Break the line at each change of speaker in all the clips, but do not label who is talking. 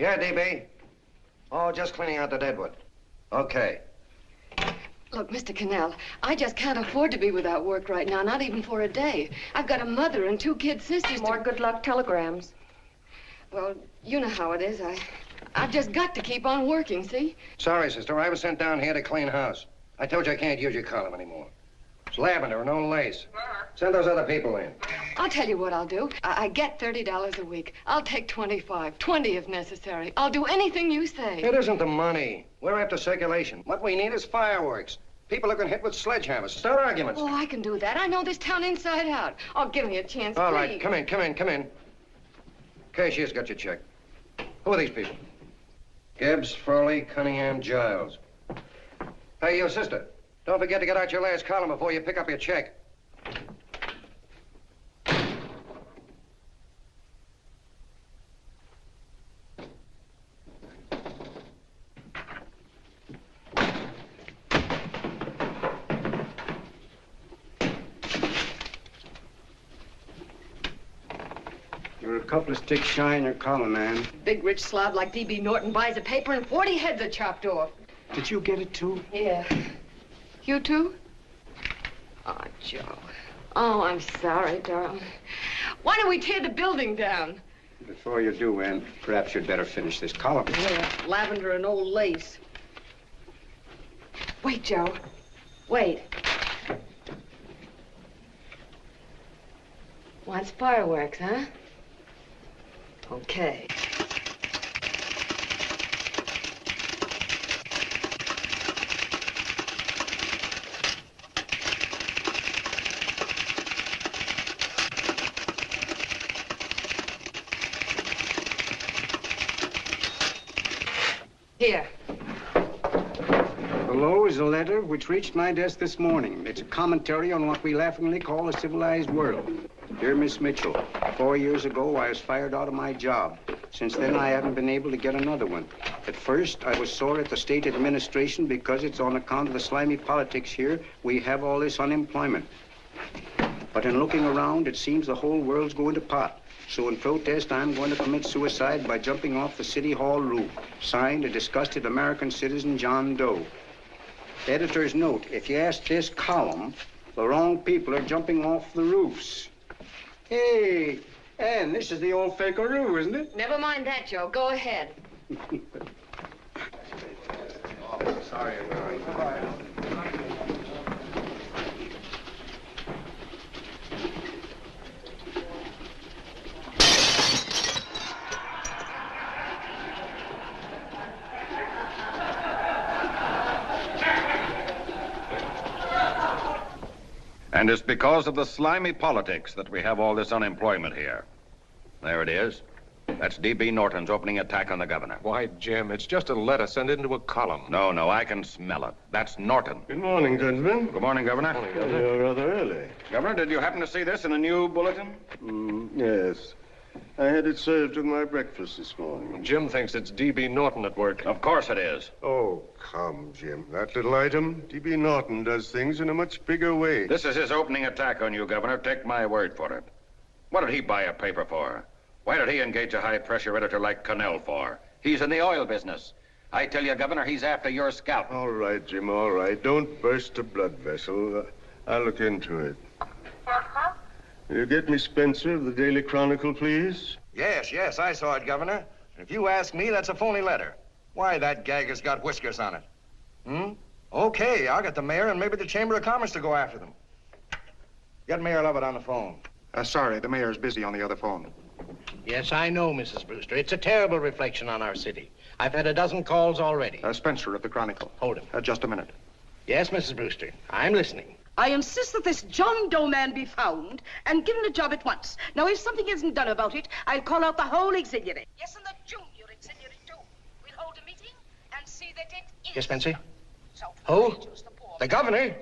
Yeah, DB. Oh, just cleaning out the deadwood. Okay.
Look, Mr. Cannell, I just can't afford to be without work right now, not even for a day. I've got a mother and 2 kid sisters.
More good luck telegrams.
Well, you know how it is. I've just got to keep on working, see?
Sorry, sister. I was sent down here to clean house. I told you I can't use your column anymore. It's lavender and no lace. Send those other people in.
I'll tell you what I'll do. I get $30 a week. I'll take 25, 20 if necessary. I'll do anything you say.
It isn't the money. We're after circulation. What we need is fireworks. People are going to hit with sledgehammers. Start arguments.
Oh, I can do that. I know this town inside out. Oh, give me a chance,
All
please.
right, come in. Cashier's got your check. Who are these people? Gibbs, Frawley, Cunningham, Giles. Hey, you sister. Don't forget to get out your last column before you pick up your check.
You're a couple of sticks shy in your column, man.
Big rich slob like D.B. Norton buys a paper and 40 heads are chopped off.
Did you get it, too?
Yeah. You too? Oh, Joe. Oh, I'm sorry, darling. Why don't we tear the building down?
Before you do, Ann, perhaps you'd better finish this column.
Yeah, lavender and old lace. Wait, Joe. Wait. Wants fireworks, huh? Okay. Here.
Below is a letter which reached my desk this morning. It's a commentary on what we laughingly call a civilized world. Dear Miss Mitchell, 4 years ago, I was fired out of my job. Since then, I haven't been able to get another one. At first, I was sore at the state administration because it's on account of the slimy politics here we have all this unemployment. But in looking around, it seems the whole world's going to pot. So in protest, I'm going to commit suicide by jumping off the City Hall roof. Signed, a disgusted American citizen, John Doe. Editor's note, if you ask this column, the wrong people are jumping off the roofs. Hey, Ann, this is the old Fakeroo, isn't it?
Never mind that, Joe. Go ahead.
Sorry,
And it's because of the slimy politics that we have all this unemployment here. There it is. That's D.B. Norton's opening attack on the governor.
Why, Jim, it's just a letter sent into a column.
No, I can smell it. That's Norton.
Good morning, gentlemen.
Good morning, Governor.
Morning, Governor.
You're rather early.
Governor, did you happen to see this in a new bulletin?
Yes. I had it served with my breakfast this morning.
Jim thinks it's D.B. Norton at work.
Of course it is.
Oh, come, Jim. That little item, D.B. Norton does things in a much bigger way.
This is his opening attack on you, Governor. Take my word for it. What did he buy a paper for? Why did he engage a high-pressure editor like Cannell for? He's in the oil business. I tell you, Governor, he's after your scalp.
All right, Jim, all right. Don't burst a blood vessel. I'll look into it. Will you get me Spencer of the Daily Chronicle, please?
Yes, I saw it, Governor. If you ask me, that's a phony letter. Why, that gag has got whiskers on it. Okay, I'll get the mayor and maybe the Chamber of Commerce to go after them. Get Mayor Lovett on the phone.
Sorry, the mayor's busy on the other phone.
Yes, I know, Mrs. Brewster. It's a terrible reflection on our city. I've had a dozen calls already.
Spencer of the Chronicle.
Hold him.
Just a minute.
Yes, Mrs. Brewster. I'm listening.
I insist that this John Doe man be found and given a job at once. Now, if something isn't done about it, I'll call out the whole auxiliary. Yes, and the junior auxiliary, too. We'll hold a meeting and see that it is.
Yes, Spencer? Who? The governor?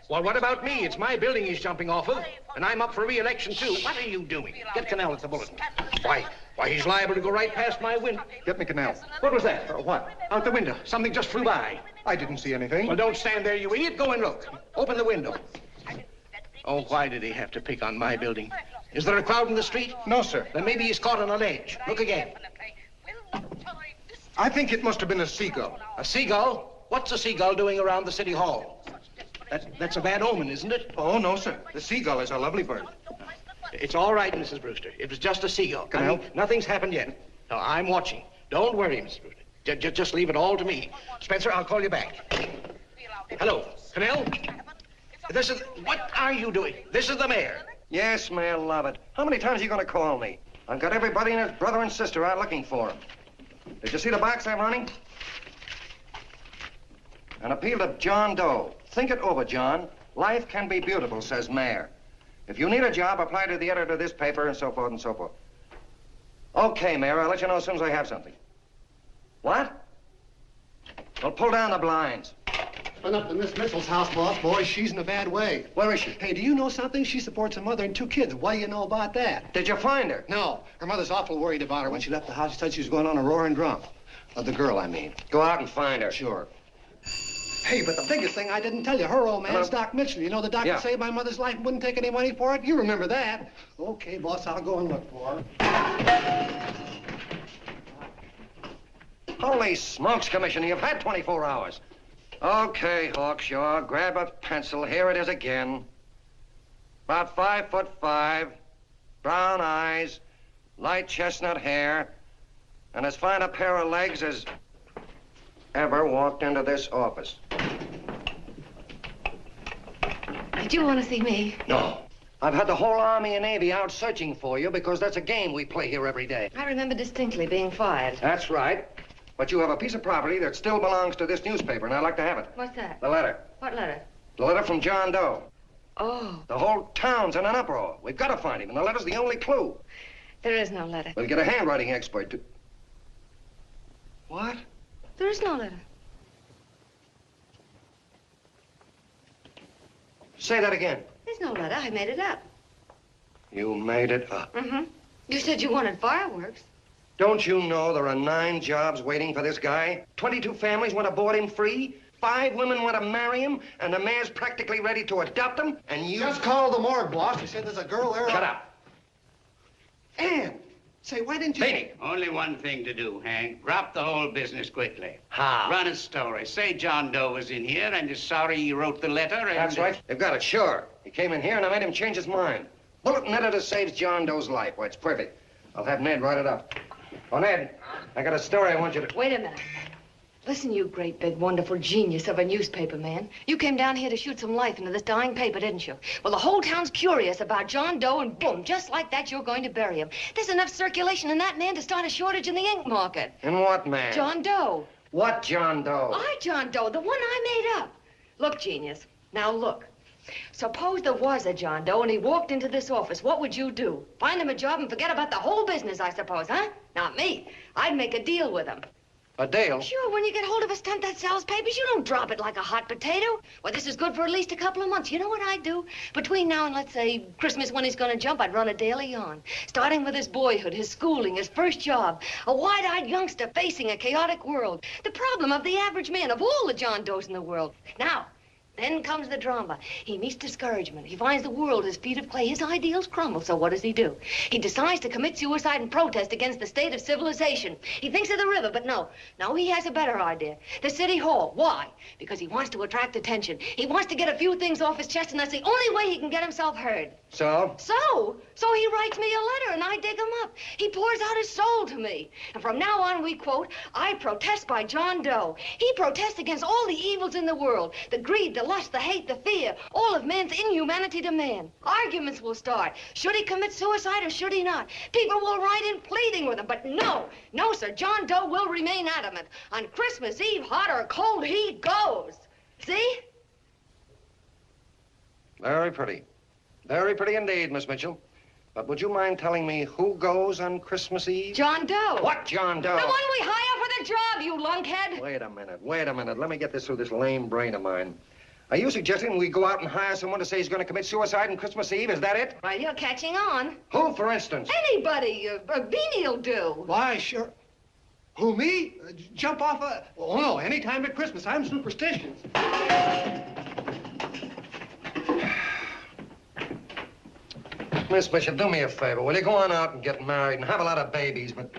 Well, what about me? It's my building he's jumping off of, and I'm up for re-election, too. What are you doing? Get Cannell at the bulletin. Why, he's liable to go right past my window.
Get me Cannell.
What was that?
What?
Out the window. Something just flew by.
I didn't see anything.
Well, don't stand there, you idiot. Go and look. Open the window. Oh, why did he have to pick on my building? Is there a crowd in the street?
No, sir.
Then maybe he's caught on a ledge. Look again.
We'll not tolerate
I think it must have been a seagull.
A seagull? What's a seagull doing around the city hall? That's a bad omen, isn't it?
Oh, no, sir. The seagull is a lovely bird.
It's all right, Mrs. Brewster. It was just a seagull.
Can I help?
Nothing's happened yet. No, I'm watching. Don't worry, Mrs. Brewster. Just leave it all to me. Spencer, I'll call you back. Hello, Cannell? What are you doing? This is the mayor.
Yes, Mayor Lovett. How many times are you going to call me? I've got everybody and his brother and sister out looking for him. Did you see the box I'm running? An appeal to John Doe. Think it over, John. Life can be beautiful, says Mayor. If you need a job, apply to the editor of this paper and so forth and so forth. Okay, Mayor, I'll let you know as soon as I have something. What? Well, pull down the blinds.
Been up to Miss Mitchell's house, boss. Boy, she's in a bad way.
Where is she?
Hey, do you know something? She supports a mother and 2 kids. What do you know about that?
Did you find her?
No. Her mother's awful worried about her. When she left the house, she said she was going on a roaring drunk. The girl, I mean.
Go out and find her.
Sure. Hey, but the biggest thing I didn't tell you, her old man's Doc Mitchell. You know the doc
Yeah.
that saved my mother's life and wouldn't take any money for it? You remember that. Okay, boss, I'll go and look for her.
Holy smokes, Commissioner, you've had 24 hours. Okay, Hawkshaw, grab a pencil. Here it is again. About 5'5", brown eyes, light chestnut hair, and as fine a pair of legs as ever walked into this office.
Did you want to see me?
No. I've had the whole Army and Navy out searching for you because that's a game we play here every day.
I remember distinctly being fired.
That's right. But you have a piece of property that still belongs to this newspaper, and I'd like to have it.
What's that?
The letter.
What letter?
The letter from John Doe.
Oh,
The whole town's in an uproar. We've got to find him, and the letter's the only clue.
there is no letter.
We'll get a handwriting expert to... What?
There is no letter.
Say that again.
There's no letter. I made it up.
You made it up.
Mm-hmm. You said you wanted fireworks.
Don't you know there are 9 jobs waiting for this guy? 22 families want to board him free. 5 women want to marry him, and the mayor's practically ready to adopt him, and you...
Just call the morgue, boss. They said there's a girl there.
Shut up.
Ann! Say, why didn't you...
Beanie.
Only one thing to do, Hank. Drop the whole business quickly.
How?
Run a story. Say John Doe was in here and is sorry he wrote the letter and...
That's right. They've got it, sure. He came in here, and I made him change his mind. Bulletin editor saves John Doe's life. Why, it's perfect. I'll have Ned write it up. Oh, Ned, I got a story I want you to...
Wait a minute. Listen, you great, big, wonderful genius of a newspaper man. You came down here to shoot some life into this dying paper, didn't you? Well, the whole town's curious about John Doe, and boom, just like that, you're going to bury him. There's enough circulation in that man to start a shortage in the ink market.
In what, man?
John Doe.
What John Doe?
John Doe, the one I made up. Look, genius, now look. Suppose there was a John Doe and he walked into this office. What would you do? Find him a job and forget about the whole business, I suppose, huh? Not me. I'd make a deal with him.
A deal?
Sure, when you get hold of a stunt that sells papers, you don't drop it like a hot potato. Well, this is good for at least a couple of months. You know what I'd do? Between now and, let's say, Christmas when he's gonna jump, I'd run a daily on. Starting with his boyhood, his schooling, his first job. A wide-eyed youngster facing a chaotic world. The problem of the average man, of all the John Does in the world. Now, then comes the drama. He meets discouragement. He finds the world his feet of clay. His ideals crumble. So what does he do? He decides to commit suicide and protest against the state of civilization. He thinks of the river, but no. No, he has a better idea. The city hall. Why? Because he wants to attract attention. He wants to get a few things off his chest, and that's the only way he can get himself heard.
So?
So he writes me a letter, and I dig him up. He pours out his soul to me. And from now on, we quote, I protest by John Doe. He protests against all the evils in the world. The greed, the lust, the hate, the fear. All of man's inhumanity to man. Arguments will start. Should he commit suicide or should he not? People will write in pleading with him. But no, sir, John Doe will remain adamant. On Christmas Eve, hot or cold, he goes. See?
Very pretty. Very pretty indeed, Miss Mitchell. But would you mind telling me who goes on Christmas Eve?
John Doe.
What John Doe?
The one we hire for the job, you lunkhead.
Wait a minute. Let me get this through this lame brain of mine. Are you suggesting we go out and hire someone to say he's going to commit suicide on Christmas Eve? Is that it?
Well, you're catching on.
Who, for instance?
Anybody. Beanie'll do.
Why, sure. Who, me? Jump off a... Oh, no, any time at Christmas. I'm superstitious.
Miss Mitchell, do me a favor. Will you go on out and get married and have a lot of babies, but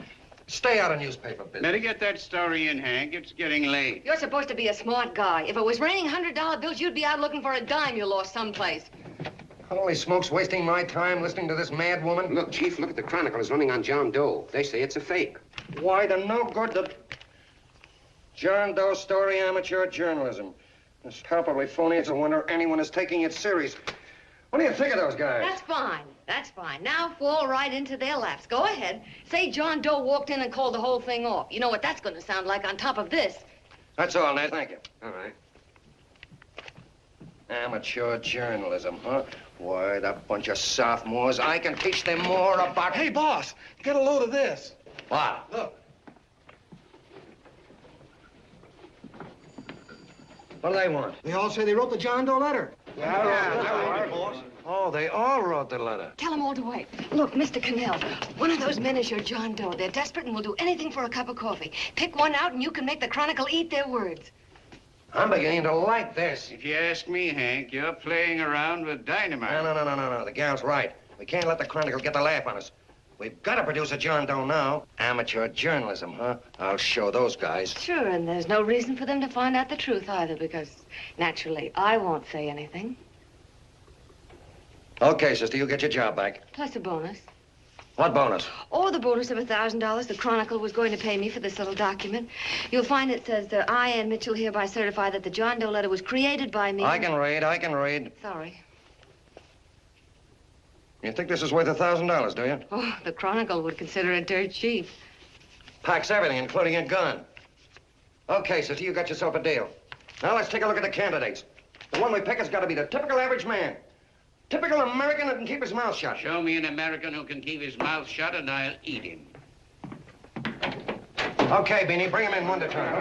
Stay out of newspaper business.
Better get that story in, Hank. It's getting late.
You're supposed to be a smart guy. If it was raining $100 bills, you'd be out looking for a dime you lost someplace.
Holy smokes, wasting my time listening to this mad woman.
Look, Chief, look at the Chronicle. It's running on John Doe. They say it's a fake.
Why, the no good that... John Doe story, amateur journalism. It's palpably phony. It's a wonder anyone is taking it serious. What do you think of those guys?
That's fine. That's fine. Now fall right into their laps. Go ahead. Say John Doe walked in and called the whole thing off. You know what that's going to sound like on top of this.
That's all, Ned. Thank you.
All right.
Amateur journalism, huh? Why, that bunch of sophomores, I can teach them more about...
Hey, boss, get a load of this.
What?
Look.
What do they want?
They all say they wrote the John Doe letter.
Yeah, boss. Oh, they all wrote the letter.
Tell them all to wait. Look, Mr. Cannell, one of those men is your John Doe. They're desperate and will do anything for a cup of coffee. Pick one out and you can make the Chronicle eat their words.
I'm beginning to like this.
If you ask me, Hank, you're playing around with dynamite.
No. The gal's right. We can't let the Chronicle get the laugh on us. We've got to produce a John Doe now. Amateur journalism, huh? I'll show those guys.
Sure, and there's no reason for them to find out the truth either, because, naturally, I won't say anything.
Okay, sister, you get your job back.
Plus a bonus.
What bonus?
Or the bonus of $1,000 the Chronicle was going to pay me for this little document. You'll find it says that I, Ann Mitchell, hereby certify that the John Doe letter was created by me.
I can read.
Sorry.
You think this is worth $1,000, do you?
Oh, the Chronicle would consider it dirt cheap.
Packs everything, including a gun. Okay, sister, you got yourself a deal. Now let's take a look at the candidates. The one we pick has got to be the typical average man. Typical American that can keep his mouth shut.
Show me an American who can keep his mouth shut and I'll eat him.
Okay, Beanie, bring him in one at a time.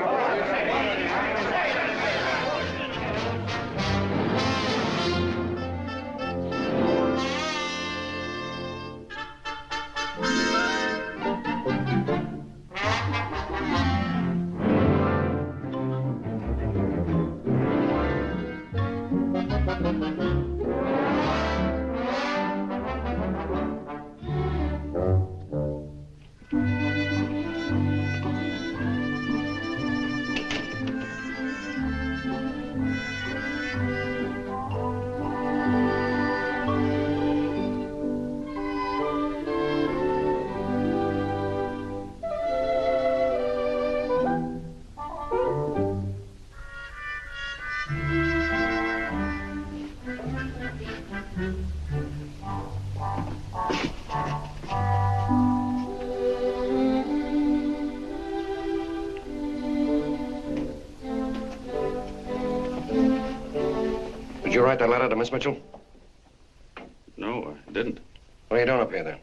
Did you write that letter to Miss Mitchell?
No, I didn't.
What are you doing up here, then?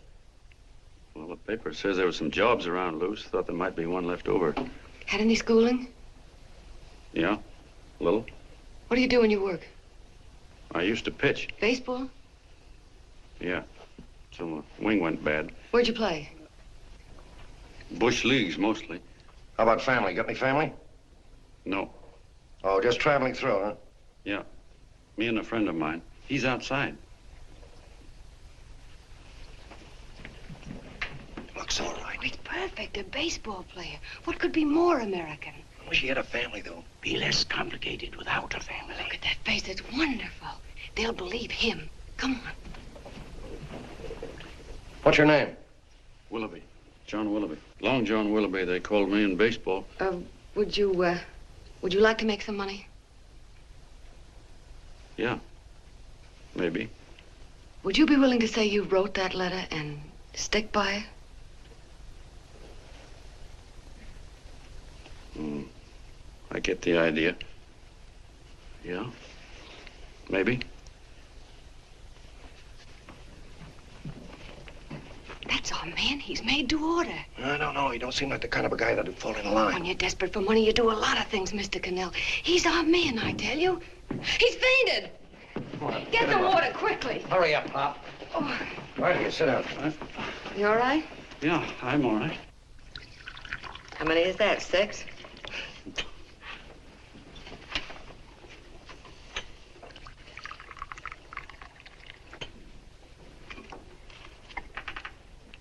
Well, the paper says there were some jobs around loose. Thought there might be one left over.
Had any schooling?
Yeah, a little.
What do you do when you work?
I used to pitch.
Baseball?
Yeah, till the wing went bad.
Where'd you play?
Bush leagues, mostly.
How about family? Got any family?
No.
Oh, just traveling through, huh?
Yeah, me and a friend of mine. He's outside.
Looks all right.
It's perfect, a baseball player. What could be more American?
I wish he had a family, though.
Be less complicated without a family.
Look at that face, it's wonderful. They'll believe him. Come on.
What's your name?
Willoughby. John Willoughby. Long John Willoughby, they called me in baseball.
Would you like to make some money?
Yeah, maybe.
Would you be willing to say you wrote that letter and stick by it?
I get the idea. Yeah, maybe.
That's our man. He's made to order.
I don't know. He don't seem like the kind of a guy that'd fall in line.
When you're desperate for money, you do a lot of things, Mr. Cannell. He's our man, I tell you. He's fainted.
On,
Get the water quickly.
Hurry up, Pop.
Oh.
Right here, sit down.
You all right?
Yeah, I'm all right.
How many is that, 6?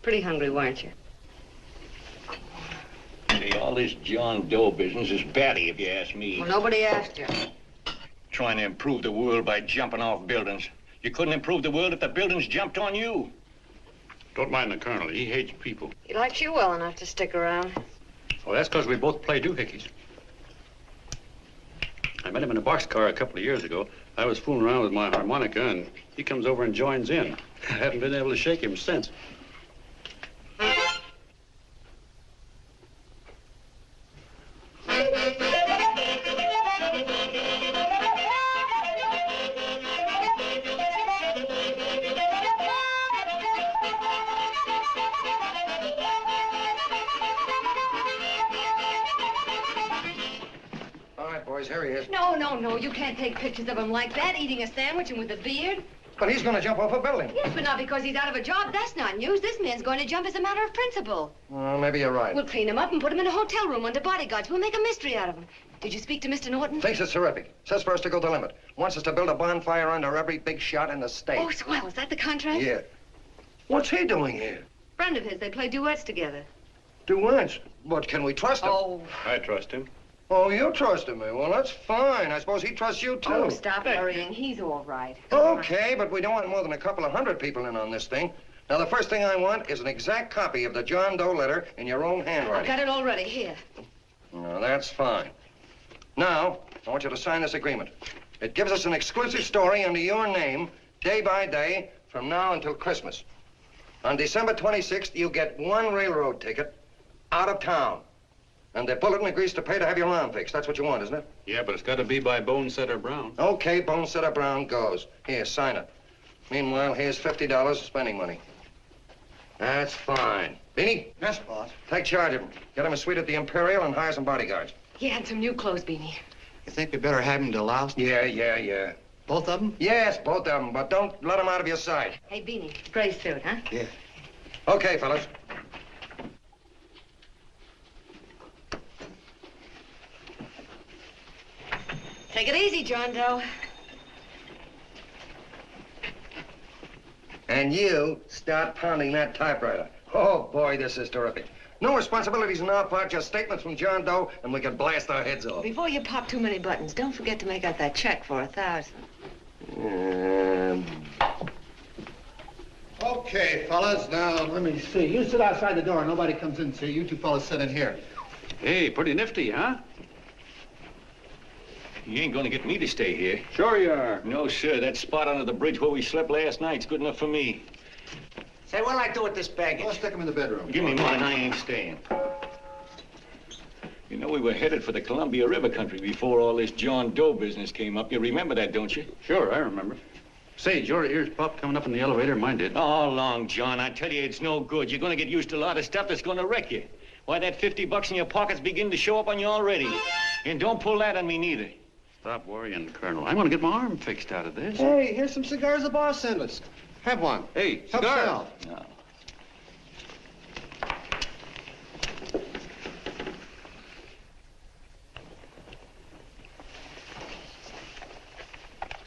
Pretty hungry, weren't you?
Say, all this John Doe business is batty, if you ask me.
Well, nobody asked you.
Trying to improve the world by jumping off buildings. You couldn't improve the world if the buildings jumped on you.
Don't mind the colonel. He hates people.
He likes you well enough to stick around.
Well, that's because we both play doohickeys. I met him in a boxcar a couple of years ago. I was fooling around with my harmonica, and he comes over and joins in. I haven't been able to shake him since.
Here he is.
No, you can't take pictures of him like that, eating a sandwich and with a beard.
But he's going to jump off a building.
Yes, but not because he's out of a job. That's not news. This man's going to jump as a matter of principle.
Well, maybe you're right.
We'll clean him up and put him in a hotel room under bodyguards. We'll make a mystery out of him. Did you speak to Mr. Norton?
Thinks it's terrific. Says for us to go the limit. Wants us to build a bonfire under every big shot in the state.
Oh, swell. Is that the contract?
Yeah. What's he doing here?
Friend of his. They play duets together.
Duets? But can we trust him?
Oh.
I trust him.
Oh, you trusted me. Well, that's fine. I suppose he trusts you, too.
Oh, stop worrying. He's all right.
Okay, but we don't want more than a couple of hundred people in on this thing. Now, the first thing I want is an exact copy of the John Doe letter in your own handwriting.
I've got it already. Here.
No, that's fine. Now, I want you to sign this agreement. It gives us an exclusive story under your name, day by day, from now until Christmas. On December 26th, you get one railroad ticket out of town. And the bulletin agrees to pay to have your arm fixed. That's what you want, isn't it?
Yeah, but it's got to be by Bonesetter Brown.
Okay, Bonesetter Brown goes. Here, sign it. Meanwhile, here's $50 of spending money. That's fine. Beanie?
Yes, boss.
Take charge of him. Get him a suite at the Imperial and hire some bodyguards.
Yeah, and some new clothes, Beanie.
You think we better have him deloused?
Yeah.
Both of them?
Yes, both of them, but don't let them out of your sight.
Hey, Beanie, gray suit, huh?
Yeah.
Okay, fellas.
Take it easy, John Doe.
And you start pounding that typewriter. Oh, boy, this is terrific. No responsibilities on our part, just statements from John Doe, and we can blast our heads off.
Before you pop too many buttons, don't forget to make out that check for 1,000.
Okay, fellas, now let me see. You sit outside the door. Nobody comes in, see? You two fellas sit in here.
Hey, pretty nifty, huh?
You ain't gonna get me to stay here.
Sure you are.
No, sir. That spot under the bridge where we slept last night's good enough for me.
Say, what'll I do with this baggage?
Well, stick him in the bedroom.
Give me mine. I ain't staying. You know, we were headed for the Columbia River country before all this John Doe business came up. You remember that, don't you?
Sure, I remember. Say, your ears popped coming up in the elevator. Mine did.
All along, John. I tell you, it's no good. You're gonna get used to a lot of stuff that's gonna wreck you. Why, that $50 in your pocket's beginning to show up on you already. And don't pull that on me, neither.
Stop worrying, Colonel. I'm going to get my arm fixed out of this.
Hey, here's some cigars the boss sent us. Have one.
Hey,
Help
cigars.
yourself.
No.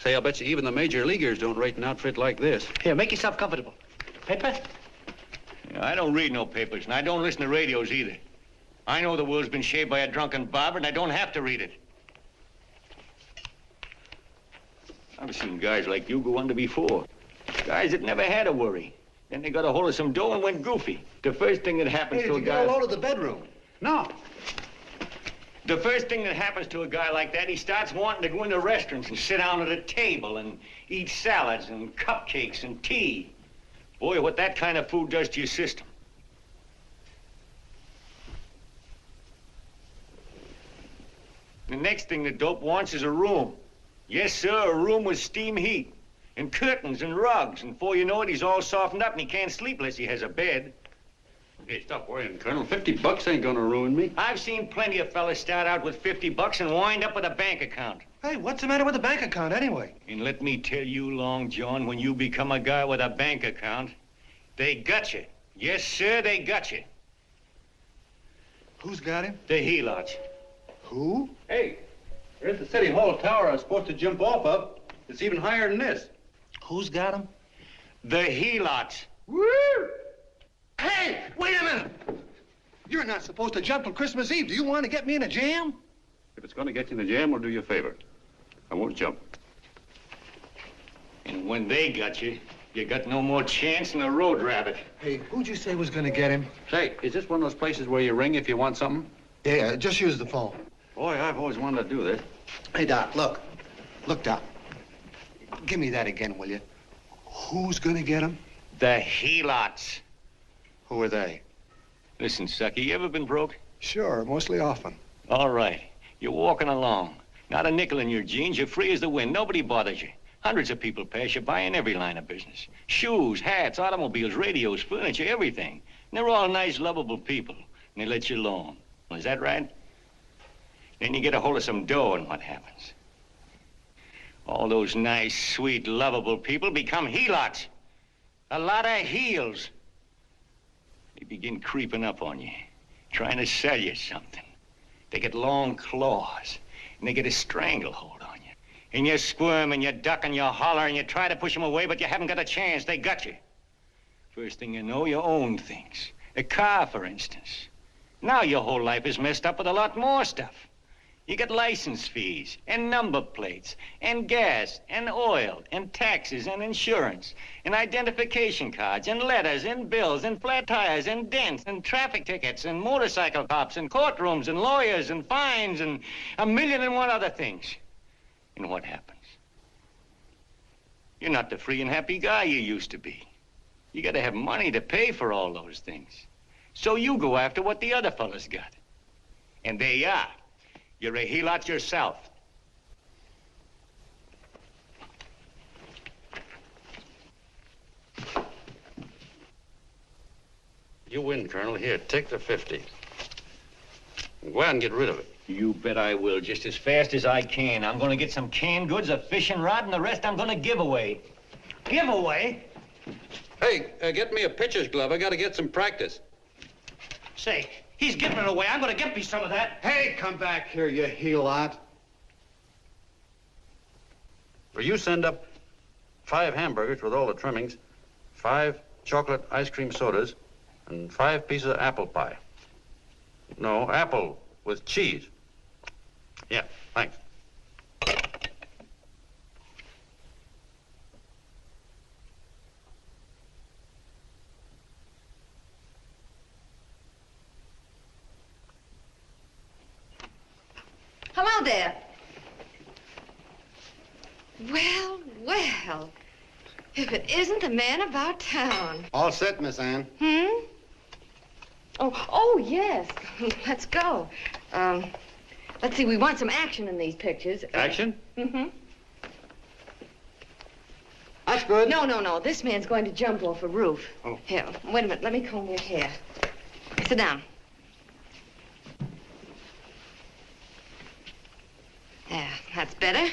Say, I'll bet you even the major leaguers don't rate an outfit like this.
Here, make yourself comfortable. Paper?
I don't read no papers, and I don't listen to radios either. I know the world's been shaped by a drunken barber, and I don't have to read it. I've seen guys like you go under before. Guys that never had a worry. Then they got a hold of some dough and went goofy. The first thing that happens
Hey,
to a
did you
guy...
get a load of the bedroom?
No.
The first thing that happens to a guy like that, he starts wanting to go into restaurants and sit down at a table and eat salads and cupcakes and tea. Boy, what that kind of food does to your system. The next thing the dope wants is a room. Yes, sir, a room with steam heat and curtains and rugs. And before you know it, he's all softened up and he can't sleep unless he has a bed.
Hey, stop worrying, Colonel. $50 ain't gonna ruin me.
I've seen plenty of fellas start out with $50 and wind up with a bank account.
Hey, what's the matter with the bank account anyway?
And let me tell you, Long John, when you become a guy with a bank account, they got you. Yes, sir, they got you.
Who's got him?
The helots.
Who?
Hey, there's the City Hall tower I was supposed to jump off of. It's even higher than this.
Who's got him?
The helots.
Woo! Hey, wait a minute! You're not supposed to jump till Christmas Eve. Do you want to get me in a jam?
If it's going to get you in the jam, we'll do you a favor. I won't jump.
And when they got you got no more chance than a road rabbit.
Hey, who'd you say was going to get him?
Say, is this one of those places where you ring if you want something?
Yeah, just use the phone.
Boy, I've always wanted to do this.
Hey, Doc, look. Look, Doc. Give me that again, will you? Who's going to get him?
The helots.
Who are they?
Listen, sucker, you ever been broke?
Sure, mostly often.
All right. You're walking along. Not a nickel in your jeans. You're free as the wind. Nobody bothers you. Hundreds of people pass you by in every line of business. Shoes, hats, automobiles, radios, furniture, everything. And they're all nice, lovable people. And they let you alone. Is that right? Then you get a hold of some dough, and what happens? All those nice, sweet, lovable people become helots. A lot of heels. They begin creeping up on you, trying to sell you something. They get long claws, and they get a stranglehold on you. And you squirm, and you duck, and you holler, and you try to push them away, but you haven't got a chance. They got you. First thing you know, you own things. A car, for instance. Now your whole life is messed up with a lot more stuff. You get license fees, and number plates, and gas, and oil, and taxes, and insurance, and identification cards, and letters, and bills, and flat tires, and dents, and traffic tickets, and motorcycle cops, and courtrooms, and lawyers, and fines, and 1,000,001 other things. And what happens? You're not the free and happy guy you used to be. You gotta have money to pay for all those things. So you go after what the other fellas got. And there you are. You're a helot yourself.
You win, Colonel. Here, take the 50. Go out and get rid of it.
You bet I will, just as fast as I can. I'm gonna get some canned goods, a fishing rod, and the rest I'm gonna give away. Give away?
Hey, get me a pitcher's glove. I gotta get some practice.
Say, he's giving it away. I'm going to get me some of that.
Hey, come back here, you helot.
Will you send up 5 hamburgers with all the trimmings, 5 chocolate ice cream sodas, and 5 pieces of apple pie? No, apple with cheese. Yeah, thanks.
Hello there. Well, well. If it isn't the man about town.
All set, Miss Anne.
Oh, yes. Let's go. Let's see, we want some action in these pictures.
Action?
That's good.
No. This man's going to jump off a roof.
Oh.
Here, wait a minute. Let me comb your hair. Sit down. Yeah, that's better.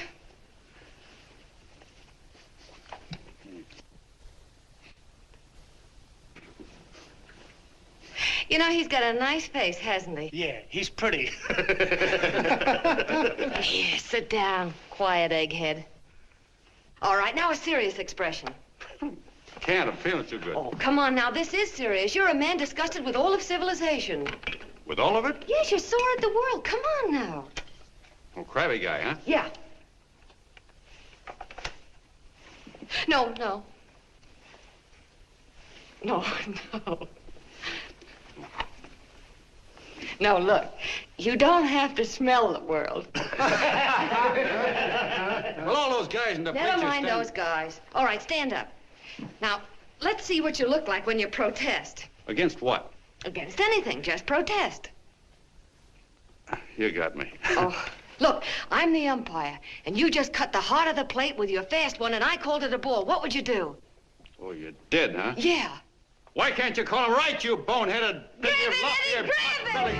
You know, he's got a nice face, hasn't he?
Yeah, he's pretty.
Here, sit down. Quiet, egghead. All right, now a serious expression.
Can't. I'm feeling too good.
Oh, come on now. This is serious. You're a man disgusted with all of civilization.
With all of it?
Yes, you're sore at the world. Come on now.
Oh, crabby guy, huh?
Yeah. No. No, look. You don't have to smell the world.
Well, all those guys in the picture
Never mind
stand...
those guys. All right, stand up. Now, let's see what you look like when you protest.
Against what?
Against anything, just protest.
You got me.
Oh, look, I'm the umpire, and you just cut the heart of the plate with your fast one, and I called it a ball. What would you do?
Oh, you did, huh?
Yeah.
Why can't you call him right, you boneheaded...
Grab it, Eddie, grab it!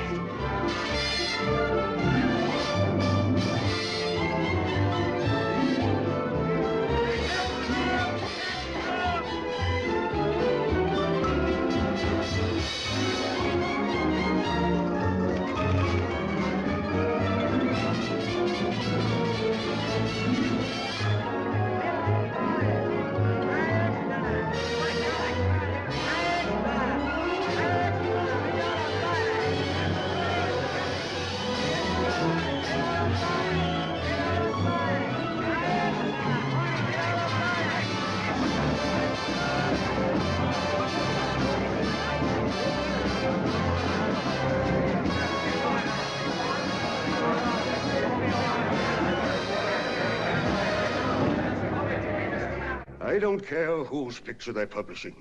don't care whose picture they're publishing.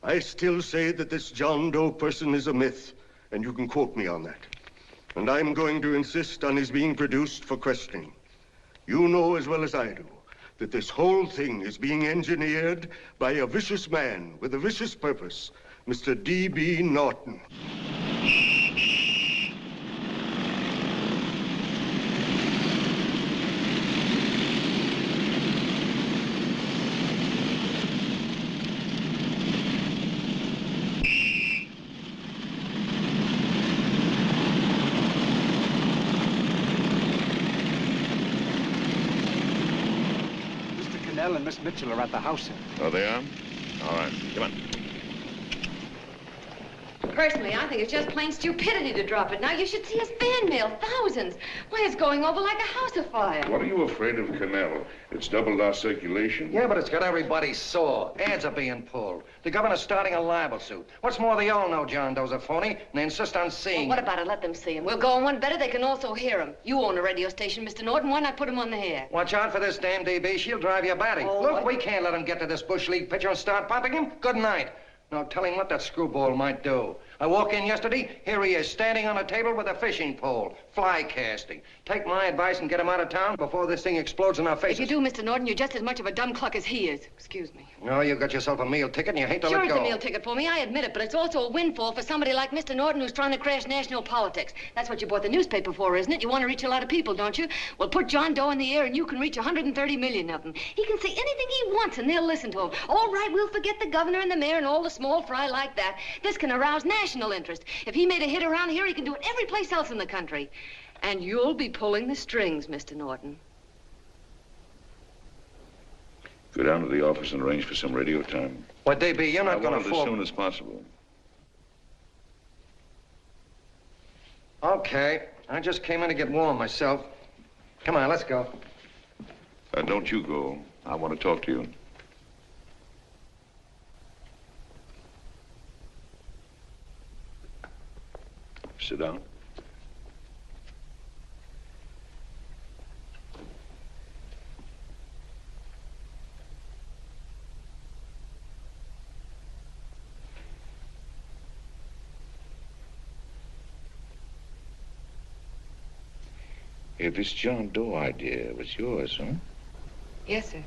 I still say that this John Doe person is a myth, and you can quote me on that. And I'm going to insist on his being produced for questioning. You know as well as I do that this whole thing is being engineered by a vicious man with a vicious purpose, Mr. D.B. Norton.
And Miss Mitchell are at the house, sir.
Oh, they are? All right, come on.
Personally, I think it's just plain stupidity to drop it. Now, you should see his fan mail, thousands. Why, it's going over like a house afire.
What are you afraid of, Canal? It's doubled our circulation.
Yeah, but it's got everybody sore. Ads are being pulled. The governor's starting a libel suit. What's more, they all know John Doe's a phony, and they insist on seeing
Well, what about it? Let them see him. We'll go on one better. They can also hear him. You own a radio station, Mr. Norton. Why not put him on the air?
Watch out for this damn DB. She'll drive you batty.
Oh,
Look,
what?
we can't let him get to this Bush League pitcher and start pumping him. Good night. Now, tell him what that screwball might do. I walk in yesterday, here he is, standing on a table with a fishing pole, fly casting. Take my advice and get him out of town before this thing explodes in our faces.
If you do, Mr. Norton, you're just as much of a dumb cluck as he is. Excuse me.
No, you got yourself a meal ticket and you hate to
Sure,
let
it's
go.
a meal ticket for me, I admit it, but it's also a windfall for somebody like Mr. Norton who's trying to crash national politics. That's what you bought the newspaper for, isn't it? You want to reach a lot of people, don't you? Well, put John Doe in the air and you can reach 130 million of them. He can say anything he wants and they'll listen to him. All right, we'll forget the governor and the mayor and all the small fry like that. This can arouse national interest. If he made a hit around here, he can do it every place else in the country. And you'll be pulling the strings, Mr. Norton.
Go down to the office and arrange for some radio time.
What, DB, you're not going to
as
fall...
soon as possible.
Okay. I just came in to get warm myself. Come on, let's go.
Don't you go. I want to talk to you. Sit down. Hey, this John Doe idea was yours, huh?
Yes, sir.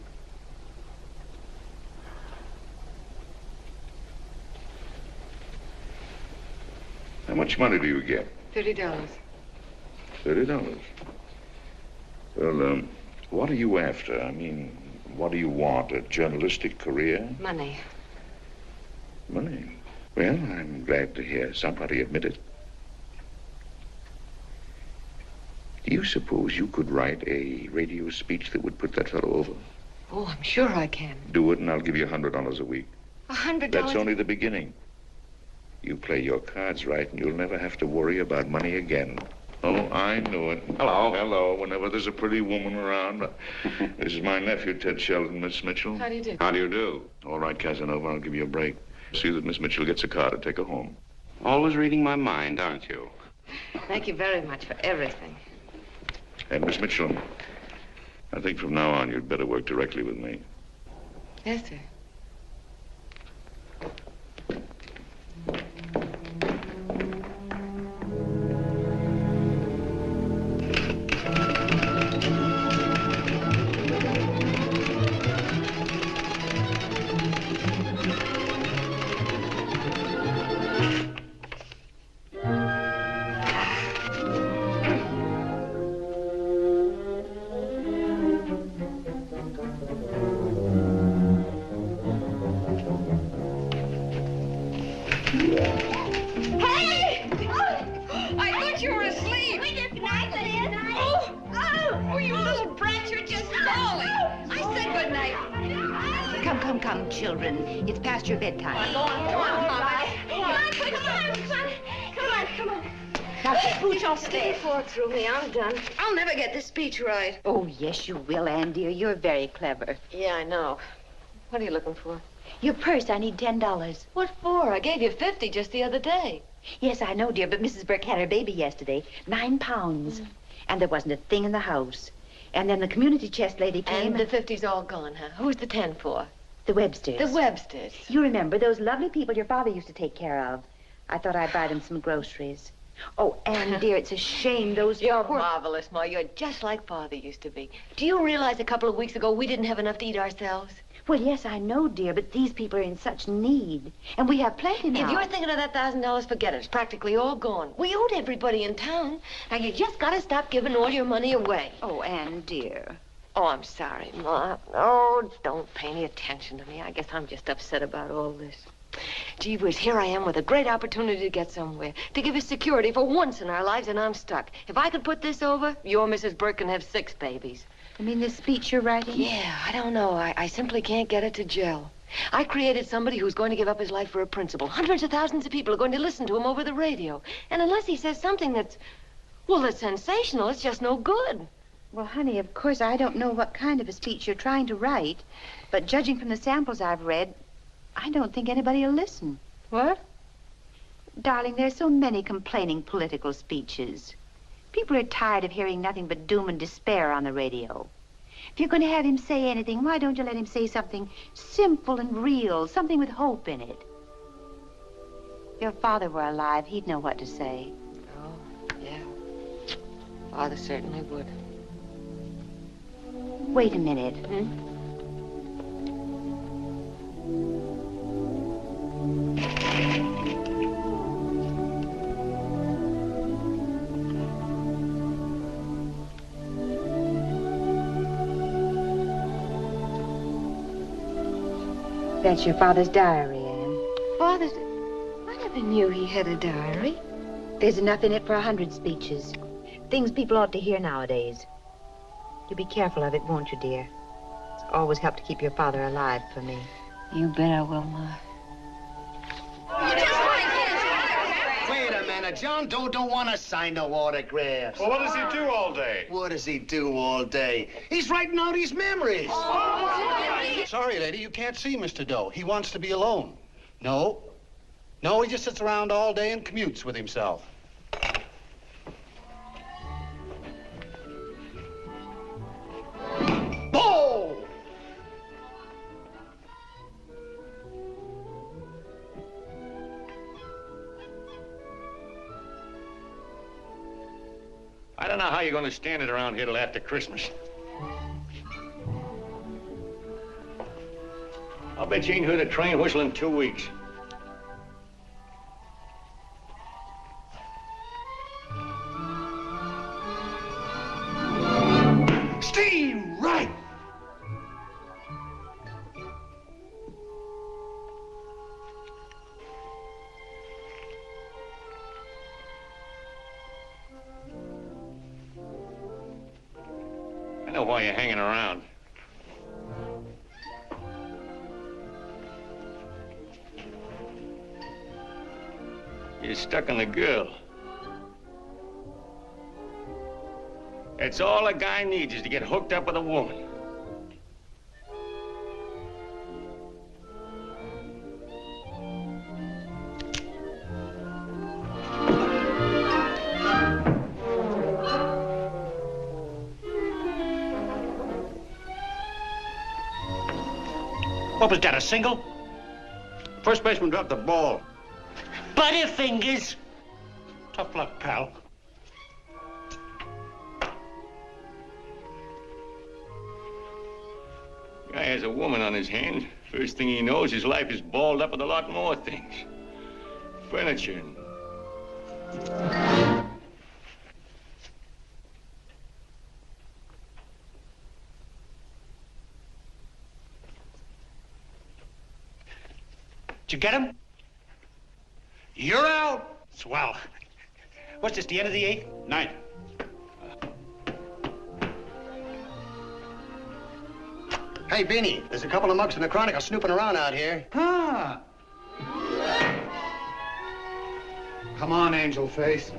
How much money do you get?
$30.
$30. Well, what are you after? I mean, what do you want? A journalistic career?
Money.
Money? Well, I'm glad to hear somebody admit it. Do you suppose you could write a radio speech that would put that fellow over?
Oh, I'm sure I can.
Do it, and I'll give you $100 a week.
$100?
That's only the beginning. You play your cards right, and you'll never have to worry about money again. Oh, I knew it.
Hello.
Hello. Whenever there's a pretty woman around. This is my nephew, Ted Sheldon, Miss Mitchell.
How do you do?
How do you do? All right, Casanova, I'll give you a break. See that Miss Mitchell gets a car to take her home.
Always reading my mind, aren't you?
Thank you very much for everything.
And Miss Mitchell, I think from now on you'd better work directly with me.
Yes, sir.
Come, children. It's past your bedtime.
Come on, Mama. Come on, quick, come on.
Now, get Pooch off the
Stick your
bed.
fork through me. I'm done. I'll never get this speech right.
Oh, yes, you will, Ann, dear. You're very clever.
Yeah, I know. What are you looking for?
Your purse, I need $10.
What for? I gave you 50 just the other day.
Yes, I know, dear, but Mrs. Burke had her baby yesterday. 9 pounds. And there wasn't a thing in the house. And then the community chest lady came.
And the 50's all gone, huh? Who's the 10 for?
The Websters.
The Websters.
You remember those lovely people your father used to take care of. I thought I'd buy them some groceries. Oh, Anne, dear, it's a shame those...
You're marvelous, Ma. You're just like Father used to be. Do you realize a couple of weeks ago we didn't have enough to eat ourselves?
Well, yes, I know, dear, but these people are in such need. And we have plenty now.
If you're thinking of that $1,000, forget it. It's practically all gone. We owed everybody in town. Now, you just got to stop giving all your money away.
Oh, Anne, dear.
Oh, I'm sorry, Ma. Oh, don't pay any attention to me. I guess I'm just upset about all this. Gee whiz, here I am with a great opportunity to get somewhere, to give us security for once in our lives, and I'm stuck. If I could put this over, your Mrs. Burke can have 6 babies.
You mean the speech you're writing?
Yeah, I don't know. I simply can't get it to gel. I created somebody who's going to give up his life for a principle. Hundreds of thousands of people are going to listen to him over the radio. And unless he says something that's sensational, it's just no good.
Well, honey, of course, I don't know what kind of a speech you're trying to write, but judging from the samples I've read, I don't think anybody will listen.
What?
Darling, there's so many complaining political speeches. People are tired of hearing nothing but doom and despair on the radio. If you're going to have him say anything, why don't you let him say something simple and real, something with hope in it? If your father were alive, he'd know what to say.
Oh, yeah. Father certainly would.
Wait a minute. That's your father's diary, Anne.
Father's... I never knew he had a diary.
There's enough in it for 100 speeches. Things people ought to hear nowadays. You'll be careful of it, won't you, dear? It's always helped to keep your father alive for me.
You bet I will, Ma.
Wait a minute. John Doe don't want to sign no autographs.
Well, what does he do all day?
What does he do all day? He's writing out his memories.
Sorry, lady, you can't see Mr. Doe. He wants to be alone. No. No, he just sits around all day and commutes with himself. Oh!
I don't know how you're going to stand it around here till after Christmas. I'll bet you ain't heard a train whistle in 2 weeks.
Steam right!
I know why you're hanging around. You're stuck on the girl. That's all a guy needs is to get hooked up with a woman.
What was that, a single?
First baseman dropped the ball.
Butterfingers. Tough luck, pal.
Guy has a woman on his hands. First thing he knows, his life is balled up with a lot more things. Furniture and...
Did you get him? You're out. Swell. What's this, the end of the 8th?
9th.
Hey, Beanie, there's a couple of mugs from the Chronicle snooping around out here.
Huh. Come on, Angel Face.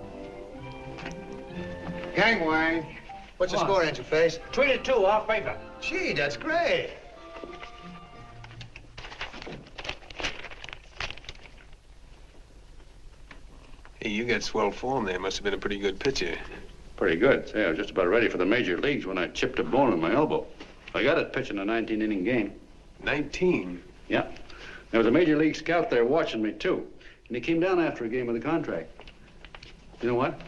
Gangway.
What's the score, Angel Face?
3-2, off paper.
Gee, that's great.
Hey, you got swell form there. Must have been a pretty good pitcher.
Pretty good. Say, I was just about ready for the major leagues when I chipped a bone in my elbow. I got it pitching a 19-inning game.
19?
Yeah. There was a major league scout there watching me, too. And he came down after a game with a contract. You know what?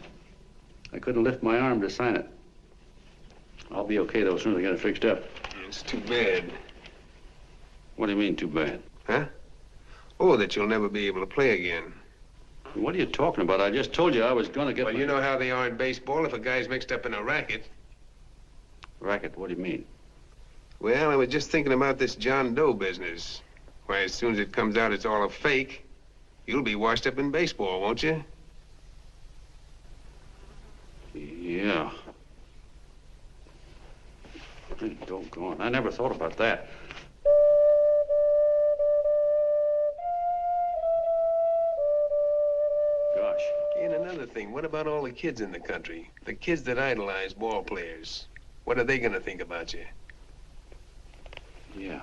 I couldn't lift my arm to sign it. I'll be okay, though, as soon as I get it fixed up.
It's too bad.
What do you mean, too bad?
Huh? Oh, that you'll never be able to play again.
What are you talking about? I just told you I was going to get
Well, you know how they are in baseball if a guy's mixed up in a racket.
Racket? What do you mean?
Well, I was just thinking about this John Doe business. Why, as soon as it comes out it's all a fake, you'll be washed up in baseball, won't you?
Yeah. Hey, doggone. I never thought about that. Gosh.
And another thing, what about all the kids in the country? The kids that idolize ball players. What are they gonna think about you?
Yeah.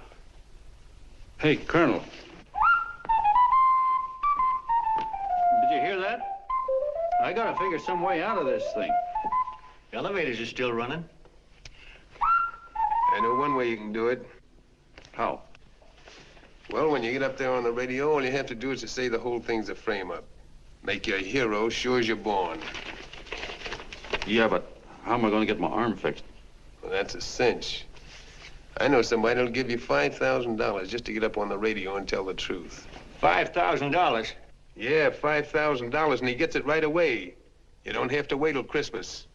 Hey, Colonel. Did you hear that? I gotta figure some way out of this thing.
Elevators are still running.
I know one way you can do it.
How?
Well, when you get up there on the radio, all you have to do is to say the whole thing's a frame-up. Make you a hero sure as you're born.
Yeah, but how am I gonna get my arm fixed?
Well, that's a cinch. I know somebody that'll give you $5,000 just to get up on the radio and tell the truth.
$5,000?
Yeah, $5,000, and he gets it right away. You don't have to wait till Christmas.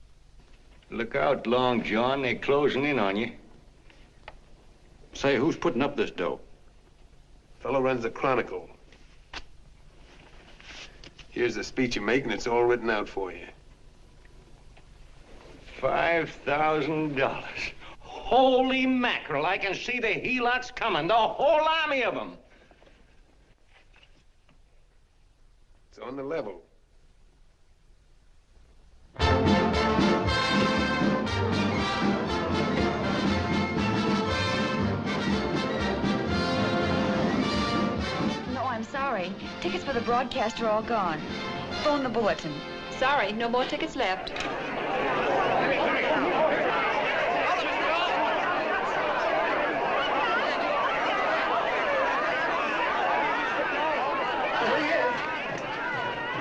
Look out, Long John. They're closing in on you.
Say, who's putting up this dough?
Fellow runs the Chronicle. Here's the speech you make, and it's all written out for you.
$5,000. Holy mackerel, I can see the helots coming, the whole army of them.
It's on the level.
No, I'm sorry. Tickets for the broadcast are all gone. Phone the bulletin. Sorry, no more tickets left.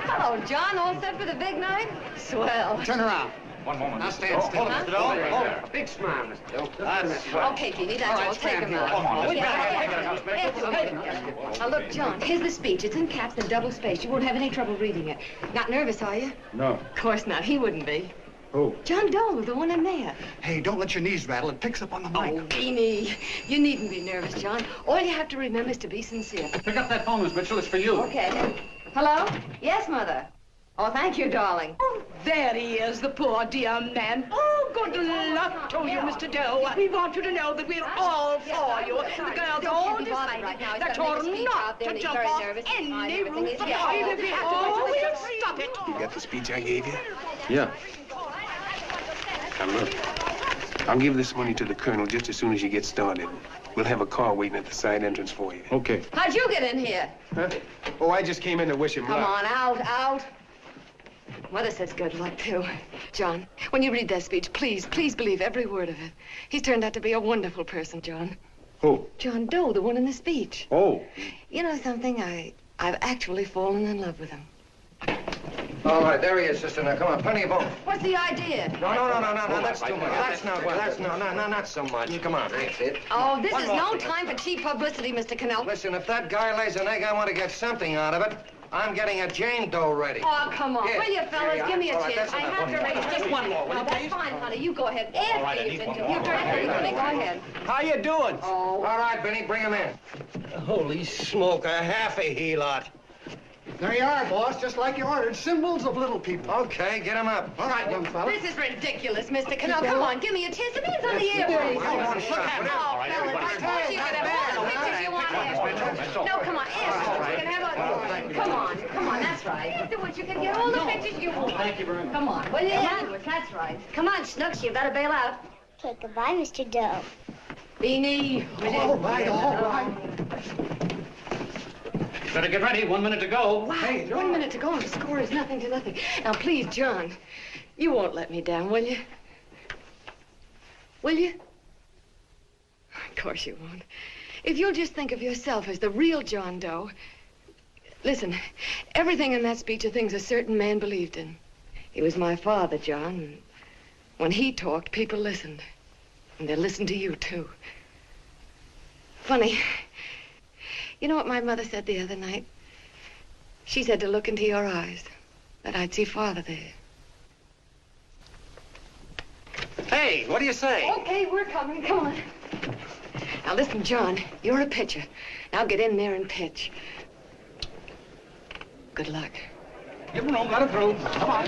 Hello, John. All set for the big night? Swell.
Turn around.
One moment.
Now stand still.
Huh?
Mr. Doe. Hold it. Big smile, Mr. Doe. That's right.
Okay, Petey, that's
All right,
all. Take
scram
him
here.
out.
Come on, let's
Now, look, John, here's the speech. It's in caps and double spaced. You won't have any trouble reading it. Not nervous, are you?
No.
Of course not. He wouldn't be.
Who?
John Doe, the one in there.
Hey, don't let your knees rattle. It picks up on the mic.
Oh, Beanie, you needn't be nervous, John. All you have to remember is to be sincere.
Pick up that phone, Miss Mitchell. It's for you.
Okay. Hello? Yes, Mother. Oh, thank you, darling.
Oh, there he is, the poor dear man. Oh, good luck to you, Mr. Doe. We want you to know that we're all for you. The girls all decided that you're not to jump off any roof at all. Even if we have to go, we'll stop it.
You got the speech I gave you?
Yeah.
Now, look. I'll give this money to the colonel just as soon as you get started. We'll have a car waiting at the side entrance for you.
Okay.
How'd you get in here?
Huh? Oh, I just came in to wish him luck.
Come on, out. Mother says good luck, too. John, when you read that speech, please believe every word of it. He's turned out to be a wonderful person, John.
Who?
John Doe, the one in the speech.
Oh.
You know something? I've actually fallen in love with him.
All right, there he is, sister. Now, come on, plenty of both.
What's the idea?
No, that's too much. That's not so much. Come on. That's it.
Oh, this is no time for cheap publicity, Mr. Cannell.
Listen, if that guy lays an egg, I want to get something out of it. I'm getting a Jane Doe ready.
Oh, come on.
Here.
Will you, fellas? Give me a
All right,
chance.
that's
I
enough.
have to raise just one more. Well, that's fine, honey. You go ahead. After you've been doing. You turn honey. Go ahead.
How you doing?
Oh.
All right, Benny, bring him in.
Holy smoke, a half a helot.
There you are, boss, just like you ordered. Symbols of little people.
Okay, get him up.
All right, young fella.
This is ridiculous, Mr. Cannell. Come on, give me a chance. The man's on the air.
One shot.
Oh, fellas, of course you can have all the pictures you want afterwards. No, come on, afterwards. You can have a... Come on, that's right. Afterwards, you can get all the pictures you want. Thank you very much. Come on, will you? Afterwards, that's right. Come on, Snooks, you better bail out.
Okay, goodbye, Mr. Doe.
Beanie.
All right.
Better get ready. 1 minute to go.
Wow, 1 minute to go and the score is nothing to nothing. Now, please, John, you won't let me down, will you? Will you? Of course you won't. If you'll just think of yourself as the real John Doe. Listen, everything in that speech are things a certain man believed in. He was my father, John. And when he talked, people listened. And they listened to you, too. Funny. You know what my mother said the other night? She said to look into your eyes, that I'd see Father there.
Hey, what do you say?
Okay, we're coming. Come on. Now, listen, John, you're a pitcher. Now get in there and pitch. Good luck.
Give him room, let him through. Come on.